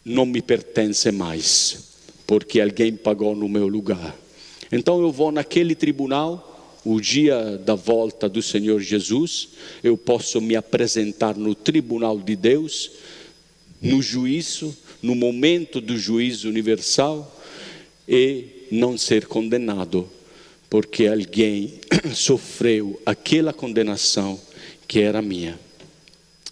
B: não me pertence mais, porque alguém pagou no meu lugar. Então eu vou naquele tribunal, o dia da volta do Senhor Jesus, eu posso me apresentar no tribunal de Deus, no juízo, no momento do juízo universal, e não ser condenado, porque alguém sofreu aquela condenação que era minha.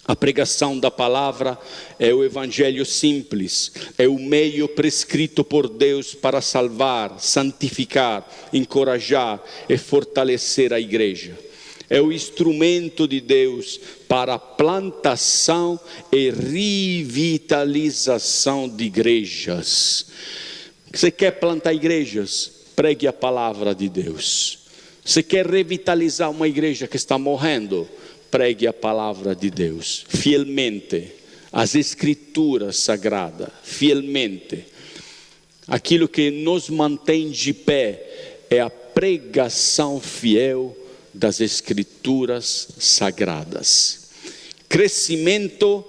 B: A pregação da palavra é o evangelho simples, é o meio prescrito por Deus para salvar, santificar, encorajar e fortalecer a igreja. É o instrumento de Deus para a plantação e revitalização de igrejas. Você quer plantar igrejas? Pregue a palavra de Deus. Você quer revitalizar uma igreja que está morrendo? Pregue a palavra de Deus, fielmente, as escrituras sagradas, fielmente. Aquilo que nos mantém de pé é a pregação fiel das escrituras sagradas. Crescimento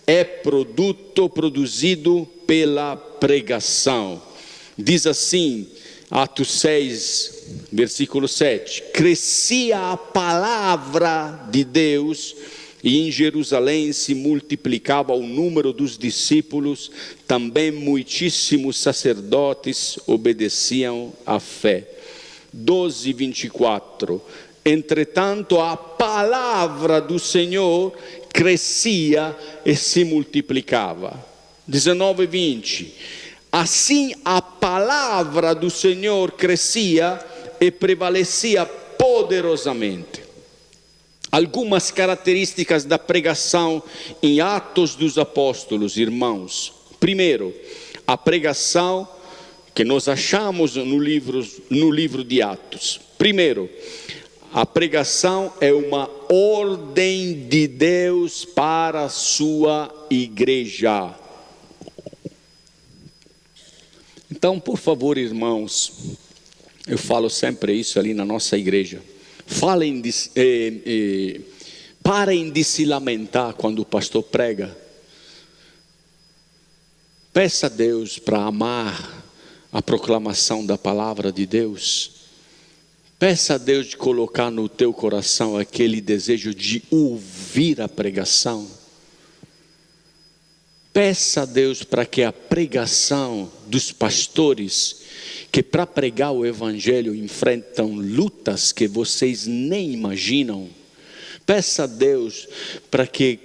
B: é produto produzido pela pregação. Diz assim, Atos 6, versículo 7, crescia a palavra de Deus e em Jerusalém se multiplicava o número dos discípulos, também muitíssimos sacerdotes obedeciam à fé. 12, 24, entretanto a palavra do Senhor crescia e se multiplicava. 19, 20, assim a palavra do Senhor crescia e prevalecia poderosamente. Algumas características da pregação em Atos dos Apóstolos, irmãos. Primeiro, a pregação que nós achamos no livro de Atos. Primeiro, a pregação é uma ordem de Deus para a sua igreja. Então, por favor, irmãos, eu falo sempre isso ali na nossa igreja. Parem de se lamentar quando o pastor prega. Peça a Deus para amar a proclamação da palavra de Deus. Peça a Deus de colocar no teu coração aquele desejo de ouvir a pregação. Peça a Deus para que a pregação dos pastores, que para pregar o evangelho enfrentam lutas que vocês nem imaginam. Peça a Deus para que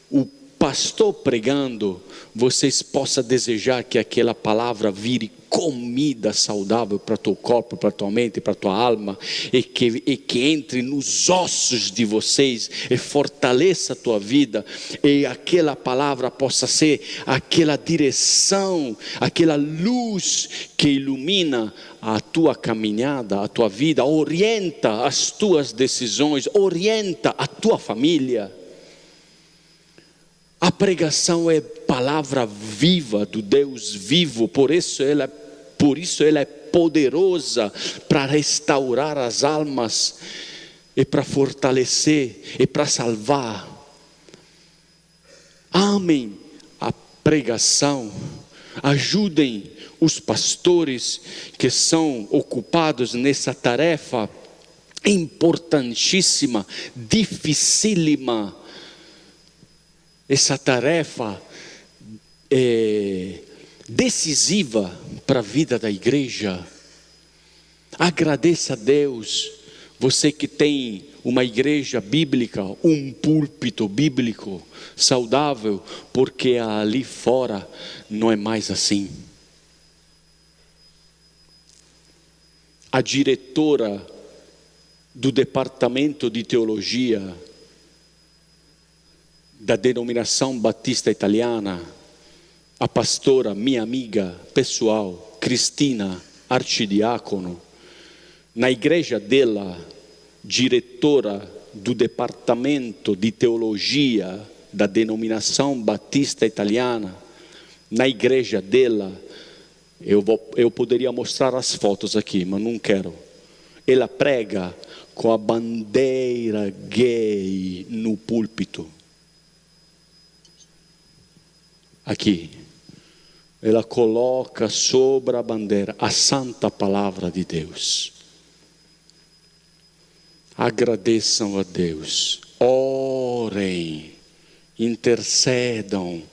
B: o pastor pregando, vocês possam desejar que aquela palavra vire comida saudável para o teu corpo, para a tua mente, para a tua alma, e que entre nos ossos de vocês e fortaleça a tua vida, e aquela palavra possa ser aquela direção, aquela luz que ilumina a tua caminhada, a tua vida, orienta as tuas decisões, orienta a tua família. A pregação é palavra viva do Deus vivo, por isso ela é poderosa para restaurar as almas e para fortalecer e para salvar. Amem a pregação, ajudem os pastores que são ocupados nessa tarefa importantíssima, dificílima. Essa tarefa é decisiva para a vida da igreja. Agradeça a Deus, você que tem uma igreja bíblica, um púlpito bíblico saudável, porque ali fora não é mais assim. A diretora do departamento de teologia da denominação batista italiana, a pastora, minha amiga pessoal, Cristina, arcidiácono, na igreja dela, diretora do departamento de teologia da denominação batista italiana, na igreja dela, eu poderia mostrar as fotos aqui, mas não quero. Ela prega com a bandeira gay no púlpito. Aqui, ela coloca sobre a bandeira a santa palavra de Deus. Agradeçam a Deus, orem, intercedam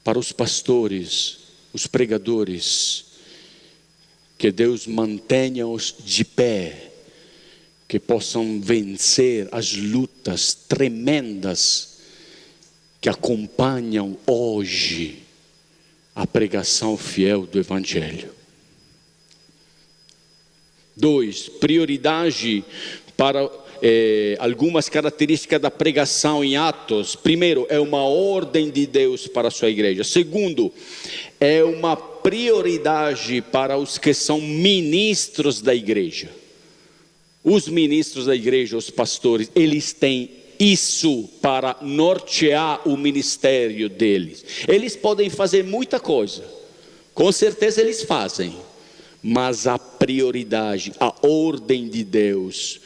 B: para os pastores, os pregadores, que Deus mantenha-os de pé, que possam vencer as lutas tremendas que acompanham hoje a pregação fiel do Evangelho. 2, prioridade para algumas características da pregação em Atos. Primeiro, é uma ordem de Deus para a sua igreja. Segundo, é uma prioridade para os que são ministros da igreja. Os ministros da igreja, os pastores, eles têm isso para nortear o ministério deles. Eles podem fazer muita coisa, com certeza eles fazem, mas a prioridade, a ordem de Deus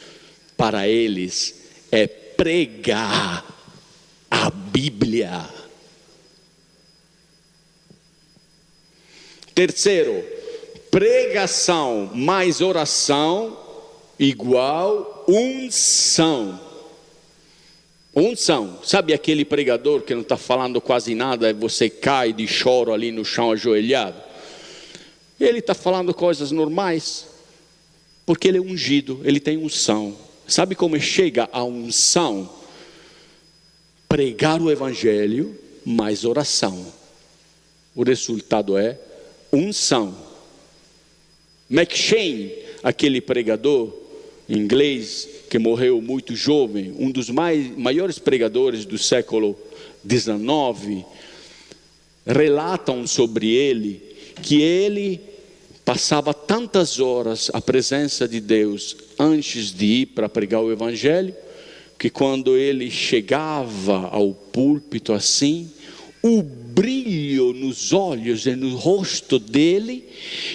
B: para eles é pregar a Bíblia. Terceiro, pregação mais oração igual unção. Unção. Sabe aquele pregador que não está falando quase nada e você cai de choro ali no chão ajoelhado? Ele está falando coisas normais, porque ele é ungido, ele tem unção. Sabe como chega a unção? Pregar o Evangelho mais oração. O resultado é unção. McCheyne, aquele pregador inglês que morreu muito jovem, um dos maiores pregadores do século XIX, relatam sobre ele que ele passava tantas horas à presença de Deus antes de ir para pregar o Evangelho, que quando ele chegava ao púlpito assim, o brilho nos olhos e no rosto dele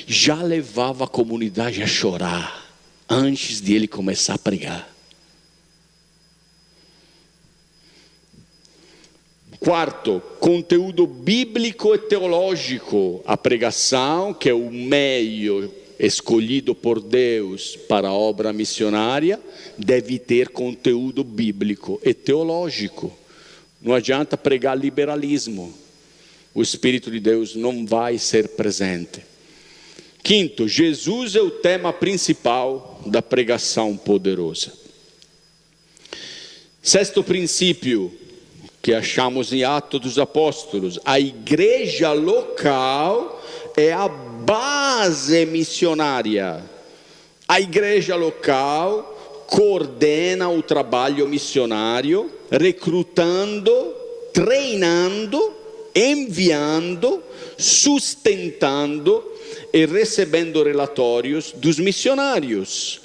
B: já levava a comunidade a chorar antes de ele começar a pregar. Quarto, conteúdo bíblico e teológico. A pregação, que é o meio escolhido por Deus para a obra missionária, deve ter conteúdo bíblico e teológico. Não adianta pregar liberalismo. O Espírito de Deus não vai ser presente. Quinto, Jesus é o tema principal da pregação poderosa. Sexto princípio que achamos em Atos dos Apóstolos: a igreja local é a base missionária. A igreja local coordena o trabalho missionário, recrutando, treinando, enviando, sustentando e recebendo relatórios dos missionários.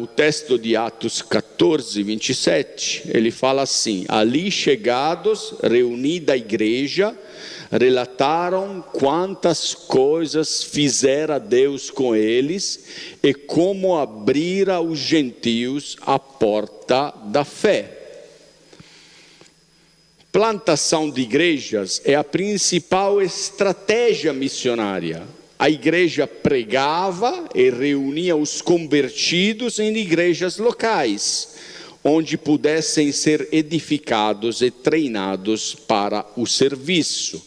B: O texto de Atos 14, 27, ele fala assim: ali chegados, reunida a igreja, relataram quantas coisas fizera Deus com eles e como abrira aos gentios a porta da fé. Plantação de igrejas é a principal estratégia missionária. A igreja pregava e reunia os convertidos em igrejas locais, onde pudessem ser edificados e treinados para o serviço.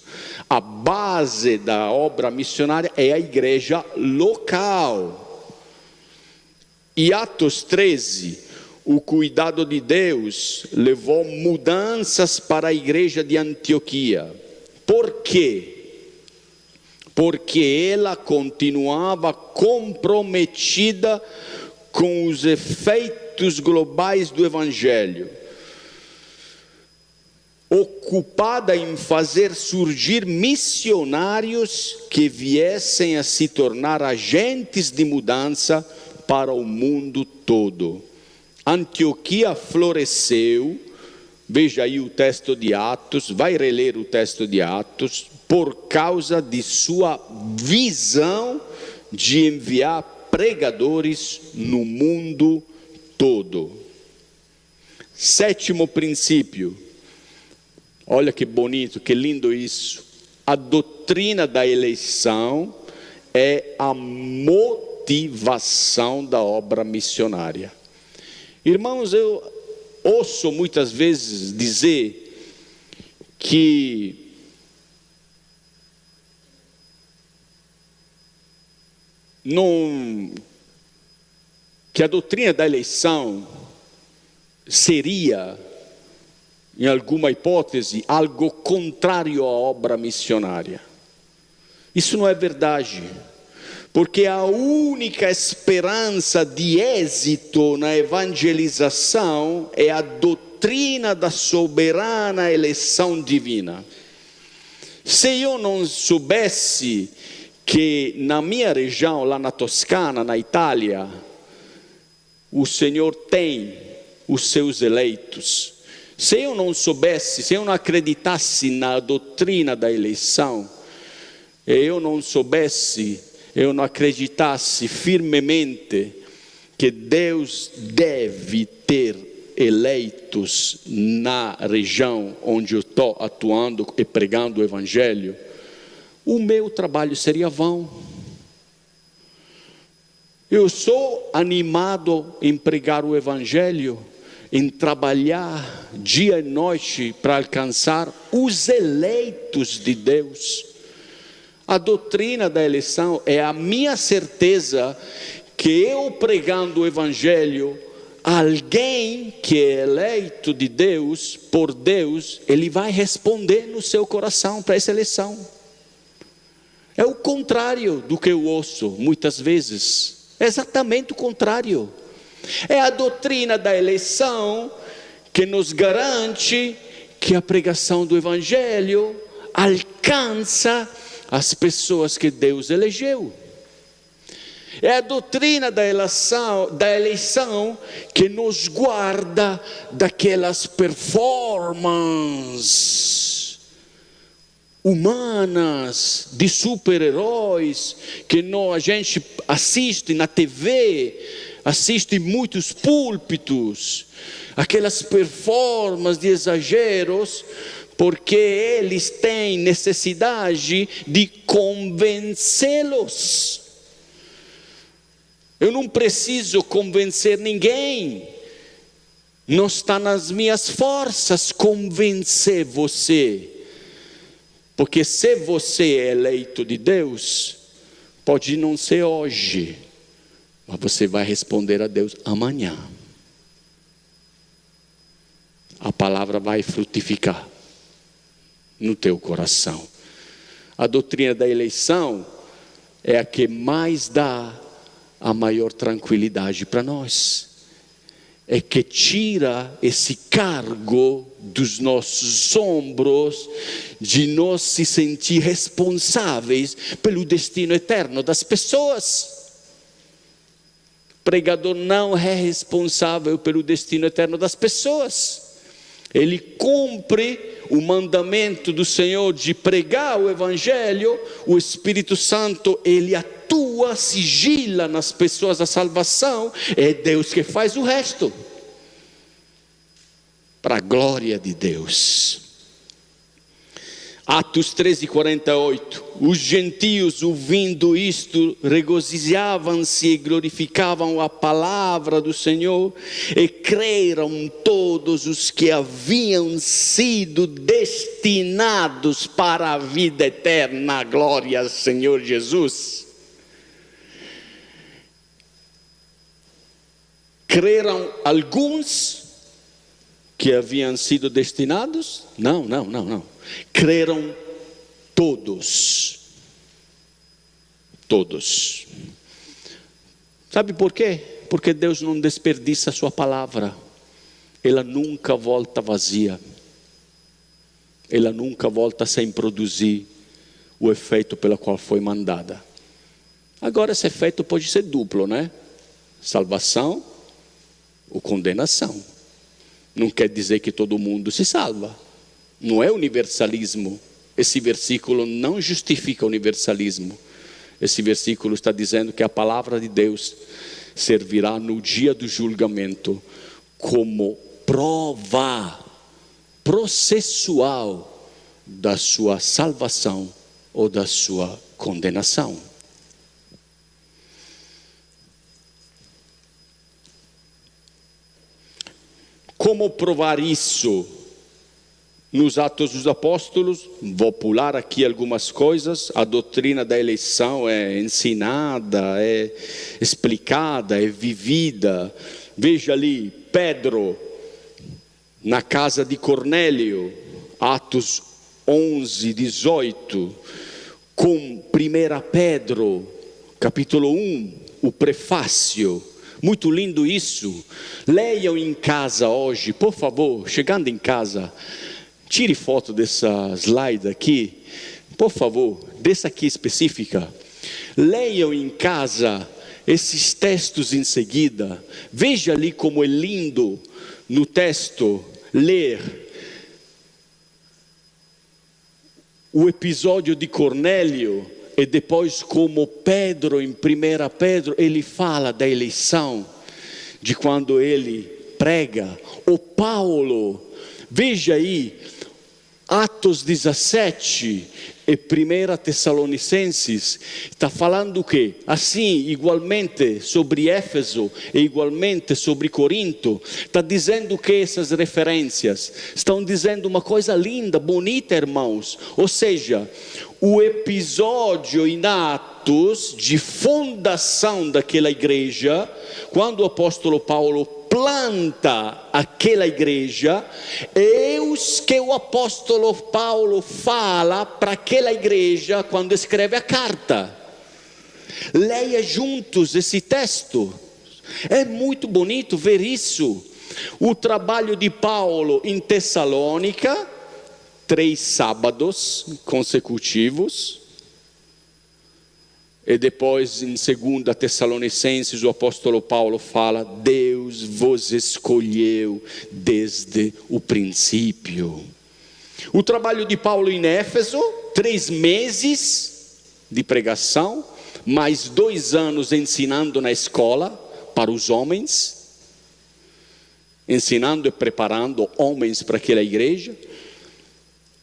B: A base da obra missionária é a igreja local. E Atos 13, o cuidado de Deus levou mudanças para a igreja de Antioquia. Por quê? Porque ela continuava comprometida com os efeitos globais do Evangelho, ocupada em fazer surgir missionários que viessem a se tornar agentes de mudança para o mundo todo. Antioquia floresceu. Veja aí o texto de Atos, vai reler o texto de Atos, por causa de sua visão de enviar pregadores no mundo todo. Sétimo princípio, olha que bonito, que lindo isso. A doutrina da eleição é a motivação da obra missionária. Irmãos, eu ouço muitas vezes dizer que a doutrina da eleição seria em alguma hipótese, algo contrário à obra missionária. Isso não é verdade, porque a única esperança de êxito na evangelização é a doutrina da soberana eleição divina. Se eu não soubesse que na minha região, lá na Toscana, na Itália, o Senhor tem os seus eleitos, se eu não soubesse, se eu não acreditasse na doutrina da eleição, eu não acreditasse firmemente que Deus deve ter eleitos na região onde eu estou atuando e pregando o Evangelho, o meu trabalho seria vão. Eu sou animado em pregar o Evangelho, em trabalhar dia e noite para alcançar os eleitos de Deus. A doutrina da eleição é a minha certeza que eu pregando o Evangelho, alguém que é eleito de Deus, por Deus, ele vai responder no seu coração para essa eleição. É o contrário do que eu ouço muitas vezes, é exatamente o contrário. É a doutrina da eleição que nos garante que a pregação do Evangelho alcança as pessoas que Deus elegeu. É a doutrina da eleição que nos guarda daquelas performances humanas de super-heróis que a gente assiste na TV, assiste em muitos púlpitos, aquelas performances de exageros, porque eles têm necessidade de convencê-los. Eu não preciso convencer ninguém, não está nas minhas forças convencer você, porque se você é eleito de Deus, pode não ser hoje, mas você vai responder a Deus amanhã. A palavra vai frutificar no teu coração. A doutrina da eleição é a que mais dá a maior tranquilidade para nós. É que tira esse cargo dos nossos ombros, de nós se sentir responsáveis pelo destino eterno das pessoas. O pregador não é responsável pelo destino eterno das pessoas. Ele cumpre o mandamento do Senhor de pregar o Evangelho. O Espírito Santo, ele atua, sigila nas pessoas a salvação. É Deus que faz o resto, para a glória de Deus. Atos 13:48, os gentios ouvindo isto, regozijavam-se e glorificavam a palavra do Senhor, e creram todos os que haviam sido destinados para a vida eterna. Glória ao Senhor Jesus. Creram alguns que haviam sido destinados? Não. Creram todos. Todos. Sabe por quê? Porque Deus não desperdiça a sua palavra. Ela nunca volta vazia. Ela nunca volta sem produzir o efeito pelo qual foi mandada. Agora esse efeito pode ser duplo, né? Salvação ou condenação. Não quer dizer que todo mundo se salva. Não é universalismo. Esse versículo não justifica o universalismo. Esse versículo está dizendo que a palavra de Deus servirá no dia do julgamento como prova processual da sua salvação ou da sua condenação. Como provar isso? Nos Atos dos Apóstolos, vou pular aqui algumas coisas. A doutrina da eleição é ensinada, é explicada, é vivida. Veja ali, Pedro, na casa de Cornélio, Atos 11, 18, com 1 Pedro, capítulo 1, o prefácio. Muito lindo isso. Leiam em casa hoje, por favor, chegando em casa, tire foto dessa slide aqui, por favor, dessa aqui específica. Leiam em casa esses textos em seguida. Veja ali como é lindo no texto ler o episódio de Cornélio e depois como Pedro, em 1 Pedro, ele fala da eleição, de quando ele prega. O Paulo, veja aí, Atos 17 e 1 Tessalonicenses, está falando o quê? Assim, igualmente sobre Éfeso e igualmente sobre Corinto, está dizendo que essas referências estão dizendo uma coisa linda, bonita, irmãos. Ou seja, o episódio em Atos de fundação daquela igreja, quando o apóstolo Paulo planta aquela igreja, é os que o apóstolo Paulo fala para aquela igreja quando escreve a carta. Leia juntos esse texto, é muito bonito ver isso. O trabalho de Paulo em Tessalônica, 3 sábados consecutivos, e depois em 2 Tessalonicenses o apóstolo Paulo fala: Deus vos escolheu desde o princípio. O trabalho de Paulo em Éfeso, 3 meses de pregação, mais 2 anos ensinando na escola para os homens, ensinando e preparando homens para aquela igreja.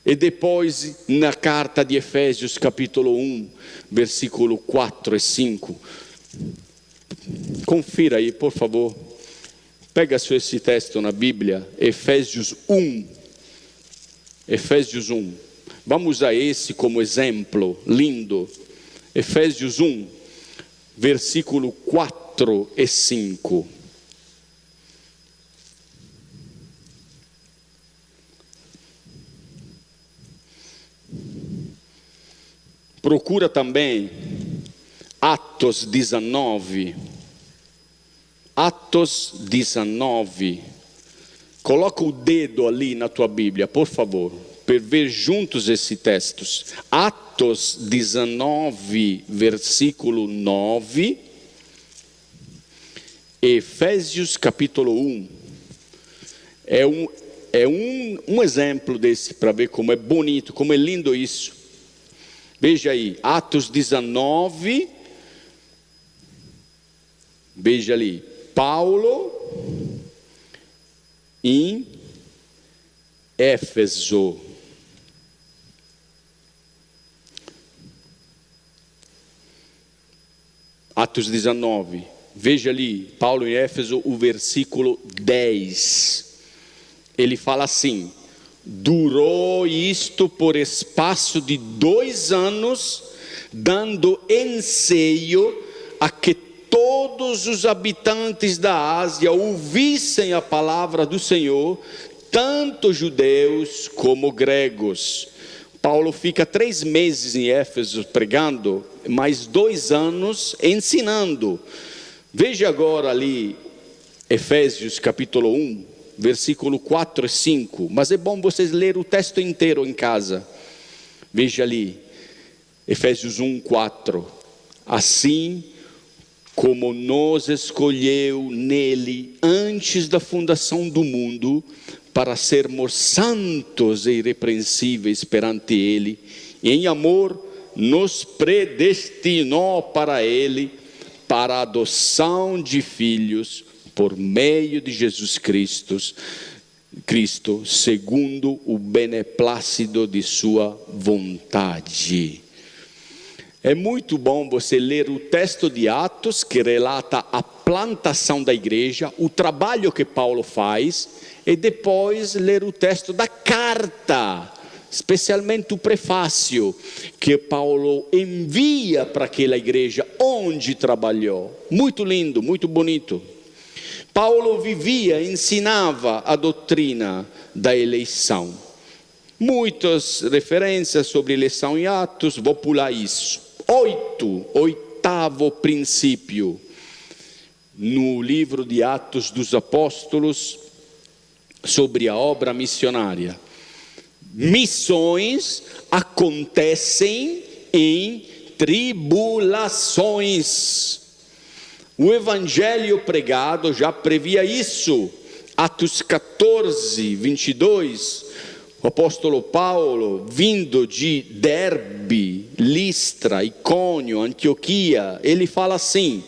B: E depois na carta de Efésios capítulo 1, versículo 4 e 5. Confira aí, por favor. Pega só esse texto na Bíblia, Efésios 1. Efésios 1. Vamos usar esse como exemplo lindo. Efésios 1, versículo 4 e 5. Procura também Atos 19. Atos 19. Coloca o dedo ali na tua Bíblia, por favor, para ver juntos esses textos. Atos 19, versículo 9. Efésios capítulo 1. É um exemplo desse, para ver como é bonito, como é lindo isso. Veja aí, Atos 19, veja ali, Paulo em Éfeso. Atos 19, veja ali, Paulo em Éfeso, o versículo 10. Ele fala assim: durou isto por espaço de 2 anos, dando ensejo a que todos os habitantes da Ásia ouvissem a palavra do Senhor, tanto judeus como gregos. Paulo fica 3 meses em Éfeso pregando, mais 2 anos ensinando. Veja agora ali, Efésios capítulo 1. Versículo 4 e 5, mas é bom vocês lerem o texto inteiro em casa. Veja ali, Efésios 1, 4. Assim como nos escolheu nele antes da fundação do mundo, para sermos santos e irrepreensíveis perante ele, e em amor nos predestinou para ele, para a adoção de filhos, por meio de Jesus Cristo, segundo o beneplácito de sua vontade. É muito bom você ler o texto de Atos, que relata a plantação da igreja, o trabalho que Paulo faz, e depois ler o texto da carta, especialmente o prefácio, que Paulo envia para aquela igreja onde trabalhou. Muito lindo, muito bonito. Paulo vivia, ensinava a doutrina da eleição. Muitas referências sobre eleição em Atos, vou pular isso. Oitavo princípio, no livro de Atos dos Apóstolos, sobre a obra missionária. Missões acontecem em tribulações. O evangelho pregado já previa isso. Atos 14, 22, o apóstolo Paulo, vindo de Derbe, Listra, Icônio, Antioquia, ele fala assim,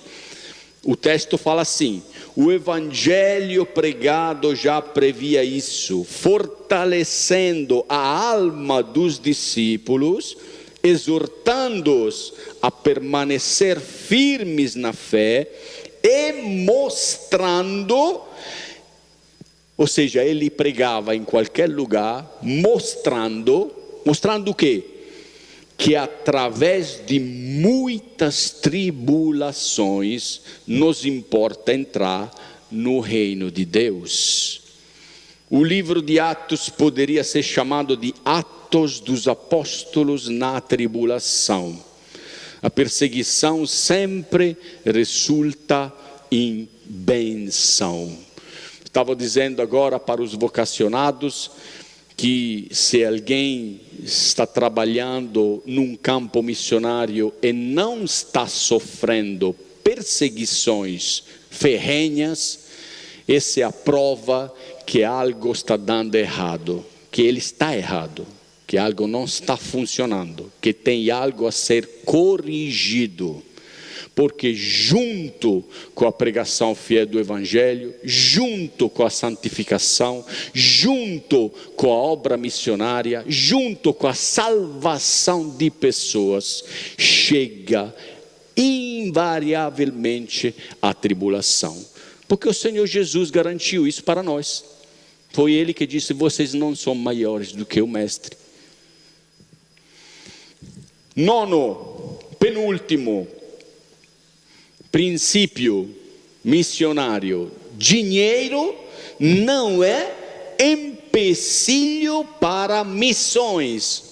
B: o texto fala assim: o evangelho pregado já previa isso, fortalecendo a alma dos discípulos, exortando-os a permanecer firmes na fé e mostrando, ou seja, ele pregava em qualquer lugar, mostrando o quê? Que através de muitas tribulações nos importa entrar no reino de Deus. O livro de Atos poderia ser chamado de Atos dos Apóstolos na tribulação. A perseguição sempre resulta em benção. Estava dizendo agora para os vocacionados que se alguém está trabalhando num campo missionário e não está sofrendo perseguições ferrenhas, essa é a prova que algo está dando errado, que ele está errado, que algo não está funcionando, que tem algo a ser corrigido. Porque junto com a pregação fiel do Evangelho, junto com a santificação, junto com a obra missionária, junto com a salvação de pessoas, chega invariavelmente a tribulação. Porque o Senhor Jesus garantiu isso para nós. Foi Ele que disse: vocês não são maiores do que o Mestre. Nono, penúltimo princípio missionário: dinheiro não é empecilho para missões.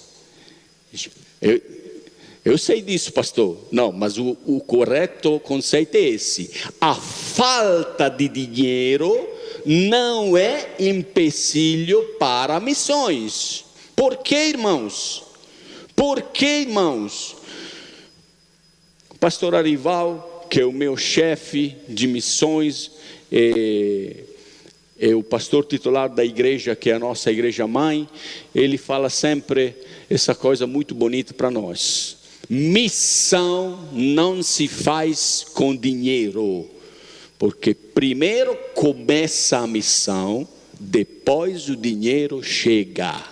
B: Eu sei disso, pastor. Não, mas o correto conceito é esse: a falta de dinheiro não é empecilho para missões. Por que, irmãos? Por que, irmãos? O pastor Arival, que é o meu chefe de missões, é o pastor titular da igreja, que é a nossa igreja mãe, ele fala sempre essa coisa muito bonita para nós: missão não se faz com dinheiro, porque primeiro começa a missão, depois o dinheiro chega,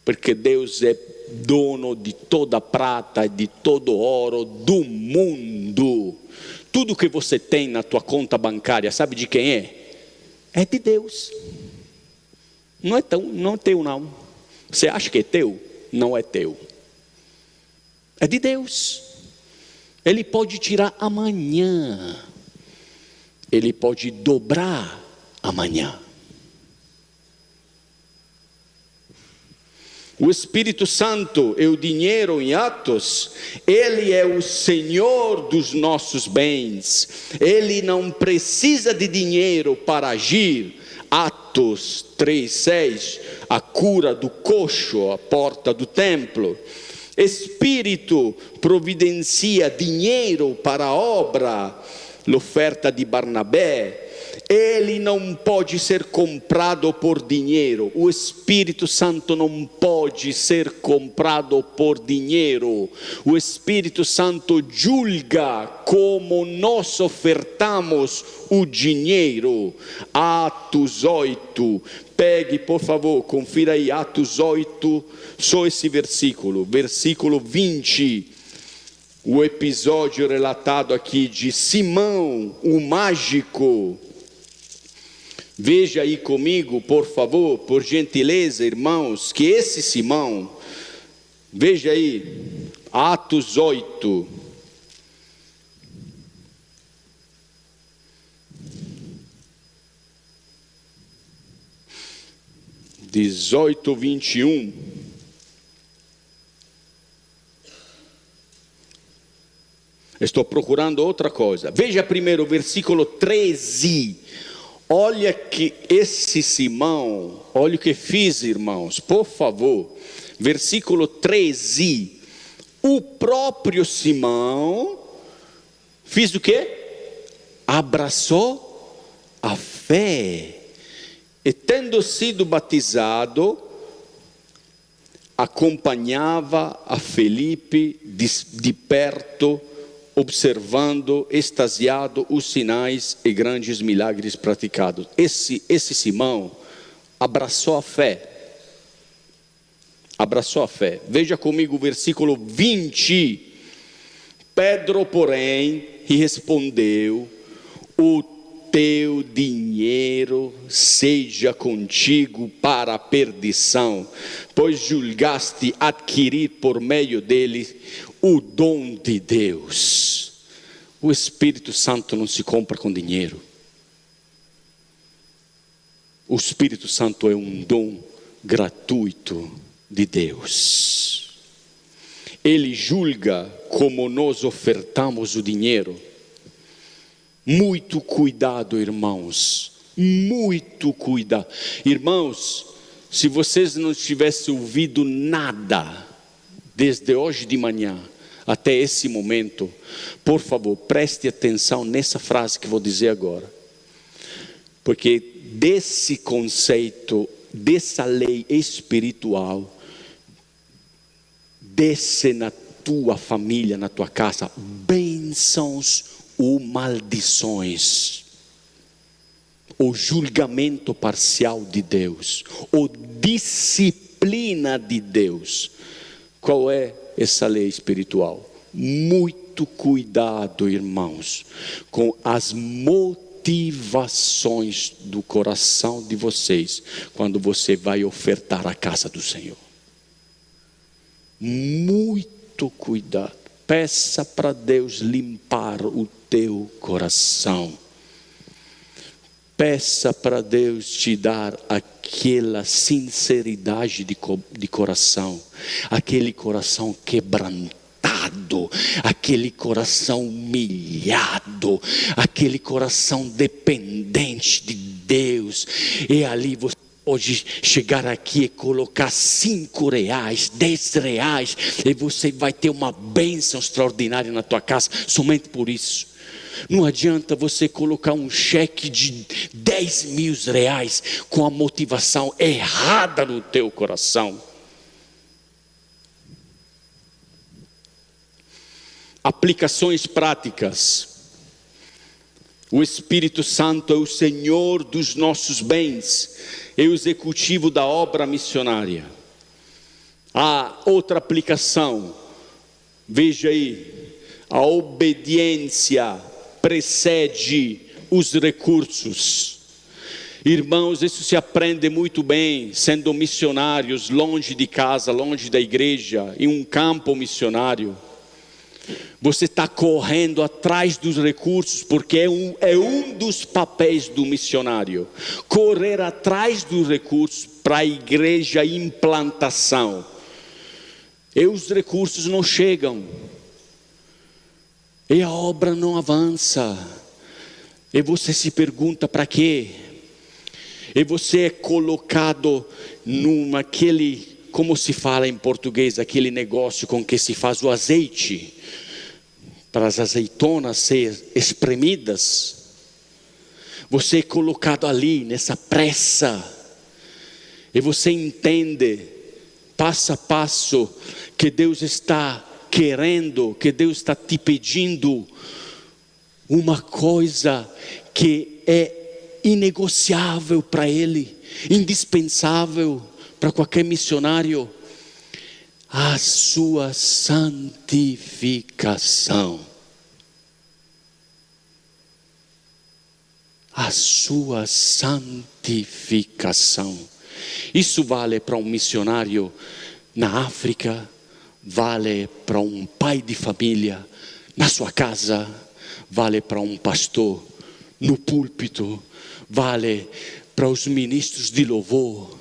B: porque Deus é dono de toda a prata, de todo o ouro do mundo. Tudo que você tem na tua conta bancária, sabe de quem é? É de Deus. Não é teu não. Você acha que é teu? Não é teu. É de Deus. Ele pode tirar amanhã. Ele pode dobrar amanhã. O Espírito Santo é o dinheiro em Atos. Ele é o Senhor dos nossos bens. Ele não precisa de dinheiro para agir. Atos 3:6, a cura do coxo à porta do templo. Espírito providencia dinheiro para a obra, a oferta de Barnabé. Ele não pode ser comprado por dinheiro. O Espírito Santo não pode ser comprado por dinheiro. O Espírito Santo julga como nós ofertamos o dinheiro. Atos 8. Pegue, por favor, confira aí, Atos 8, só esse versículo 20. O episódio relatado aqui de Simão, o mágico. Veja aí comigo, por favor, por gentileza, irmãos, que esse Simão, veja aí, Atos 8. 18, 21. Estou procurando outra coisa. Veja primeiro o versículo 13. Olha que esse Simão, olha o que fiz, irmãos, por favor. Versículo 13. O próprio Simão fez o quê? Abraçou a fé. E tendo sido batizado, acompanhava a Felipe de perto, observando, extasiado, os sinais e grandes milagres praticados. Esse Simão abraçou a fé. Abraçou a fé. Veja comigo o versículo 20. Pedro, porém, respondeu: o teu dinheiro seja contigo para a perdição, pois julgaste adquirir por meio dele o dom de Deus. O Espírito Santo não se compra com dinheiro. O Espírito Santo é um dom gratuito de Deus. Ele julga como nós ofertamos o dinheiro. Muito cuidado, irmãos. Muito cuidado. Irmãos, se vocês não tivessem ouvido nada desde hoje de manhã até esse momento, por favor, preste atenção nessa frase que vou dizer agora. Porque desse conceito, dessa lei espiritual, desce na tua família, na tua casa, bênçãos ou maldições, o julgamento parcial de Deus, ou disciplina de Deus. Qual é essa lei espiritual? Muito cuidado, irmãos, com as motivações do coração de vocês, quando você vai ofertar a casa do Senhor. Muito cuidado. Peça para Deus limpar o teu coração. Peça para Deus te dar aquela sinceridade de coração, aquele coração quebrantado, aquele coração humilhado, aquele coração dependente de Deus. E ali você pode chegar aqui e colocar R$5, R$10, e você vai ter uma bênção extraordinária na tua casa, somente por isso. Não adianta você colocar um cheque de R$10.000 com a motivação errada no teu coração. Aplicações práticas. O Espírito Santo é o Senhor dos nossos bens, é o executivo da obra missionária. Há outra aplicação, veja aí, a obediência precede os recursos. Irmãos, isso se aprende muito bem sendo missionários longe de casa, longe da igreja, em um campo missionário. Você está correndo atrás dos recursos, porque é um dos papéis do missionário, correr atrás dos recursos para a igreja implantação. E os recursos não chegam, e a obra não avança, e você se pergunta para quê? E você é colocado naquele, como se fala em português, aquele negócio com que se faz o azeite, para as azeitonas serem espremidas. Você é colocado ali nessa pressa, e você entende passo a passo que Deus está querendo, que Deus está te pedindo uma coisa que é inegociável para Ele, indispensável para qualquer missionário: a sua santificação. A sua santificação. Isso vale para um missionário na África, vale para um pai de família na sua casa, vale para um pastor no púlpito, vale para os ministros de louvor.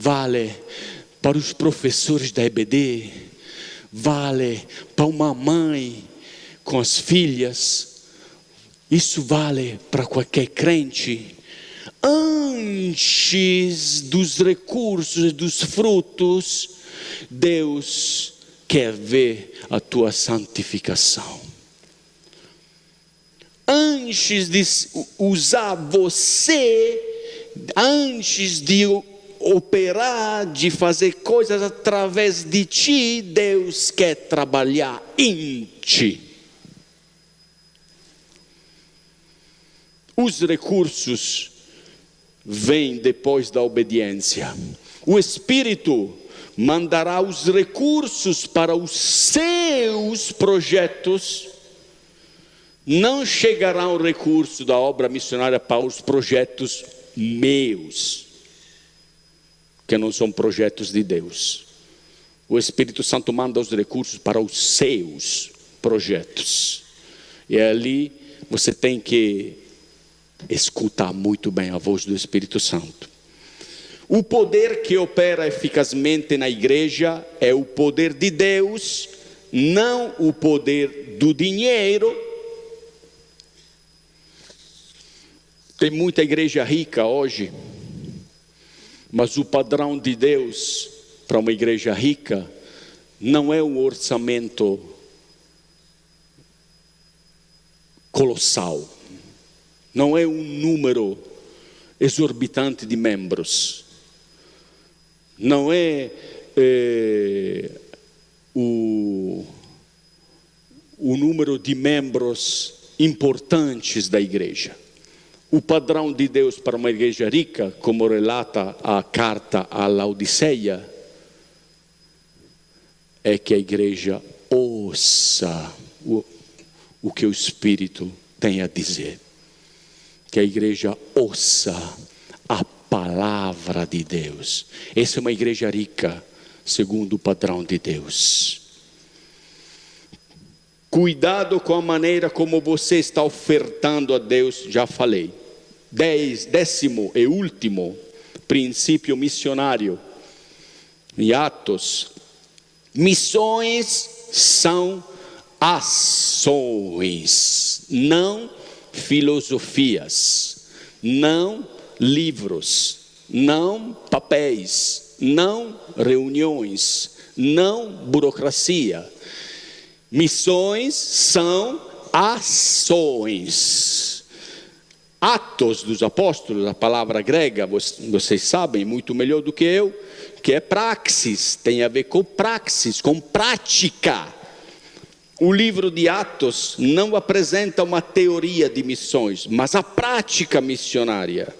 B: vale para os professores da EBD, vale para uma mãe com as filhas, isso vale para qualquer crente. Antes dos recursos e dos frutos, Deus quer ver a tua santificação. Antes de usar você, antes de operar, de fazer coisas através de ti, Deus quer trabalhar em ti. Os recursos vêm depois da obediência. O Espírito mandará os recursos para os seus projetos. Não chegará o recurso da obra missionária para os projetos meus, que não são projetos de Deus. O Espírito Santo manda os recursos para os seus projetos. E ali você tem que escutar muito bem a voz do Espírito Santo. O poder que opera eficazmente na igreja é o poder de Deus, não o poder do dinheiro. Tem muita igreja rica hoje, mas o padrão de Deus para uma igreja rica não é um orçamento colossal, não é um número exorbitante de membros, não é o número de membros importantes da igreja. O padrão de Deus para uma igreja rica, como relata a carta à Laodiceia, é que a igreja ouça o que o Espírito tem a dizer. Que a igreja ouça a palavra de Deus. Essa é uma igreja rica, segundo o padrão de Deus. Cuidado com a maneira como você está ofertando a Deus, já falei. 10º e último princípio missionário. Em Atos, missões são ações, não filosofias, não livros, não papéis, não reuniões, não burocracia. Missões são ações. Atos dos Apóstolos, a palavra grega, vocês sabem muito melhor do que eu, que é praxis, tem a ver com praxis, com prática. O livro de Atos não apresenta uma teoria de missões, mas a prática missionária.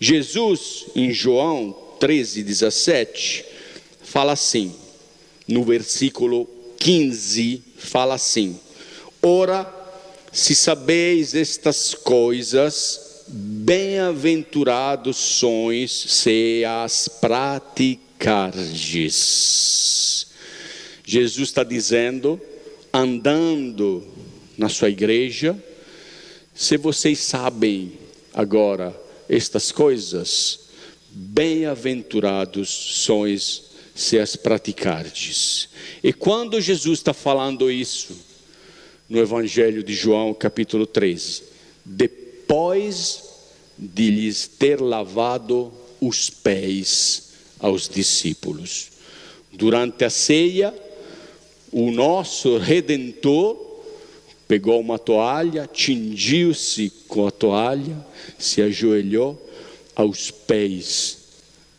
B: Jesus, em João 13:17, fala assim, no versículo 15, fala assim: ora, se sabeis estas coisas, bem-aventurados sois se as praticardes. Jesus está dizendo, andando na sua igreja, se vocês sabem agora estas coisas, bem-aventurados sois se as praticardes. E quando Jesus está falando isso, no Evangelho de João, capítulo 13, depois de lhes ter lavado os pés aos discípulos, durante a ceia, o nosso Redentor pegou uma toalha, tingiu-se com a toalha, se ajoelhou aos pés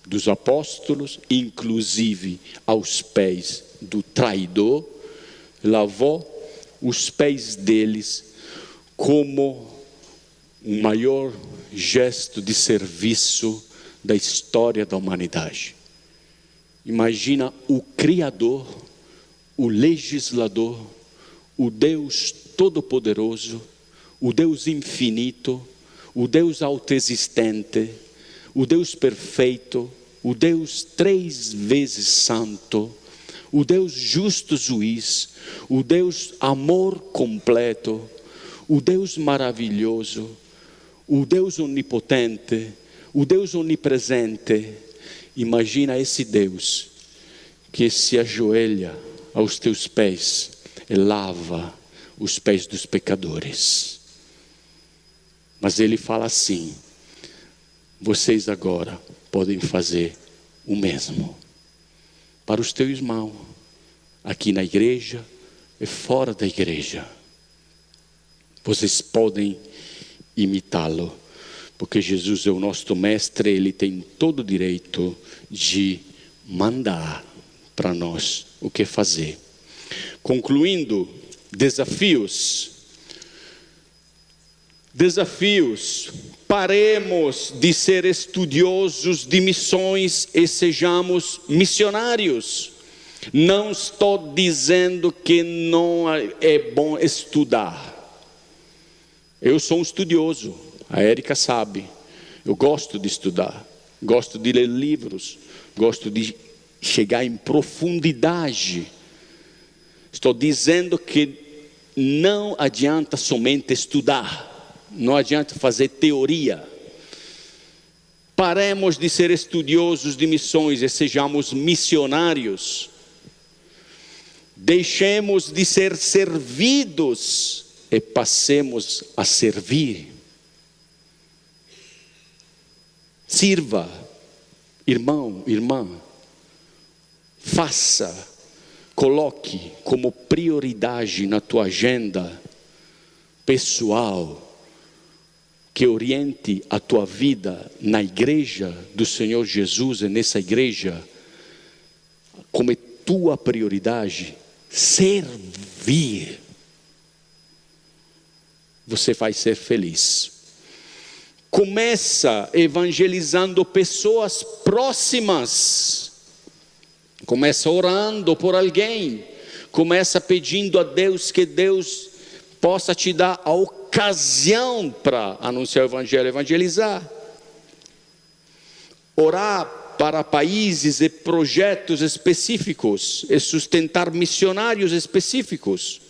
B: dos apóstolos, inclusive aos pés do traidor, lavou os pés deles como o maior gesto de serviço da história da humanidade. Imagina o Criador, o legislador, o Deus Todo-Poderoso, o Deus infinito, o Deus autoexistente, o Deus perfeito, o Deus 3 vezes santo, o Deus justo juiz, o Deus amor completo, o Deus maravilhoso, o Deus onipotente, o Deus onipresente, Imagina esse Deus que se ajoelha aos teus pés e lava os pés dos pecadores. Mas Ele fala assim: vocês agora podem fazer o mesmo para os teus irmãos, aqui na igreja e fora da igreja. Vocês podem imitá-lo, porque Jesus é o nosso mestre, Ele tem todo o direito de mandar para nós o que fazer. Concluindo, desafios. Paremos de ser estudiosos de missões e sejamos missionários. Não estou dizendo que não é bom estudar. Eu sou um estudioso, a Érica sabe. Eu gosto de estudar, gosto de ler livros, gosto de chegar em profundidade. Estou dizendo que não adianta somente estudar. Não adianta fazer teoria. Paremos de ser estudiosos de missões e sejamos missionários. Deixemos de ser servidos e passemos a servir. Sirva, irmão, irmã. Faça, coloque como prioridade na tua agenda pessoal, que oriente a tua vida na igreja do Senhor Jesus e nessa igreja, como é tua prioridade, servir. Você vai ser feliz. Começa evangelizando pessoas próximas. Começa orando por alguém. Começa pedindo a Deus que Deus possa te dar a ocasião para anunciar o evangelho, evangelizar. Orar para países e projetos específicos e sustentar missionários específicos.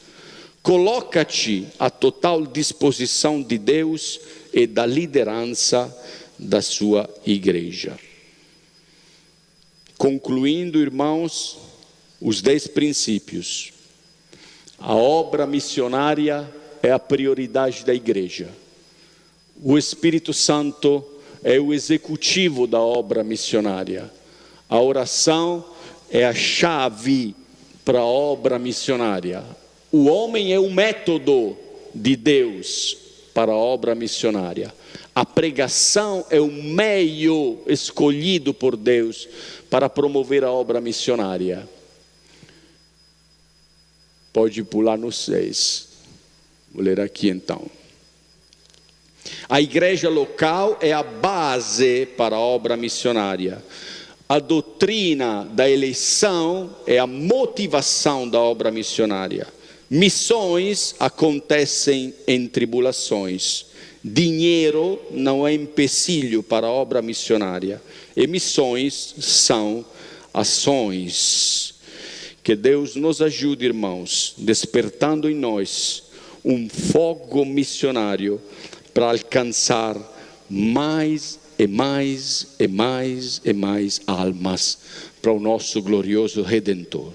B: Coloca-te à total disposição de Deus e da liderança da sua igreja. Concluindo, irmãos, os 10 princípios. A obra missionária é a prioridade da igreja. O Espírito Santo é o executivo da obra missionária. A oração é a chave para a obra missionária. O homem é o método de Deus para a obra missionária. A pregação é o meio escolhido por Deus para promover a obra missionária. Pode pular no 6. Vou ler aqui então. A igreja local é a base para a obra missionária. A doutrina da eleição é a motivação da obra missionária. Missões acontecem em tribulações. Dinheiro não é empecilho para a obra missionária. E missões são ações. Que Deus nos ajude, irmãos, despertando em nós um fogo missionário para alcançar mais e mais e mais e mais almas para o nosso glorioso Redentor.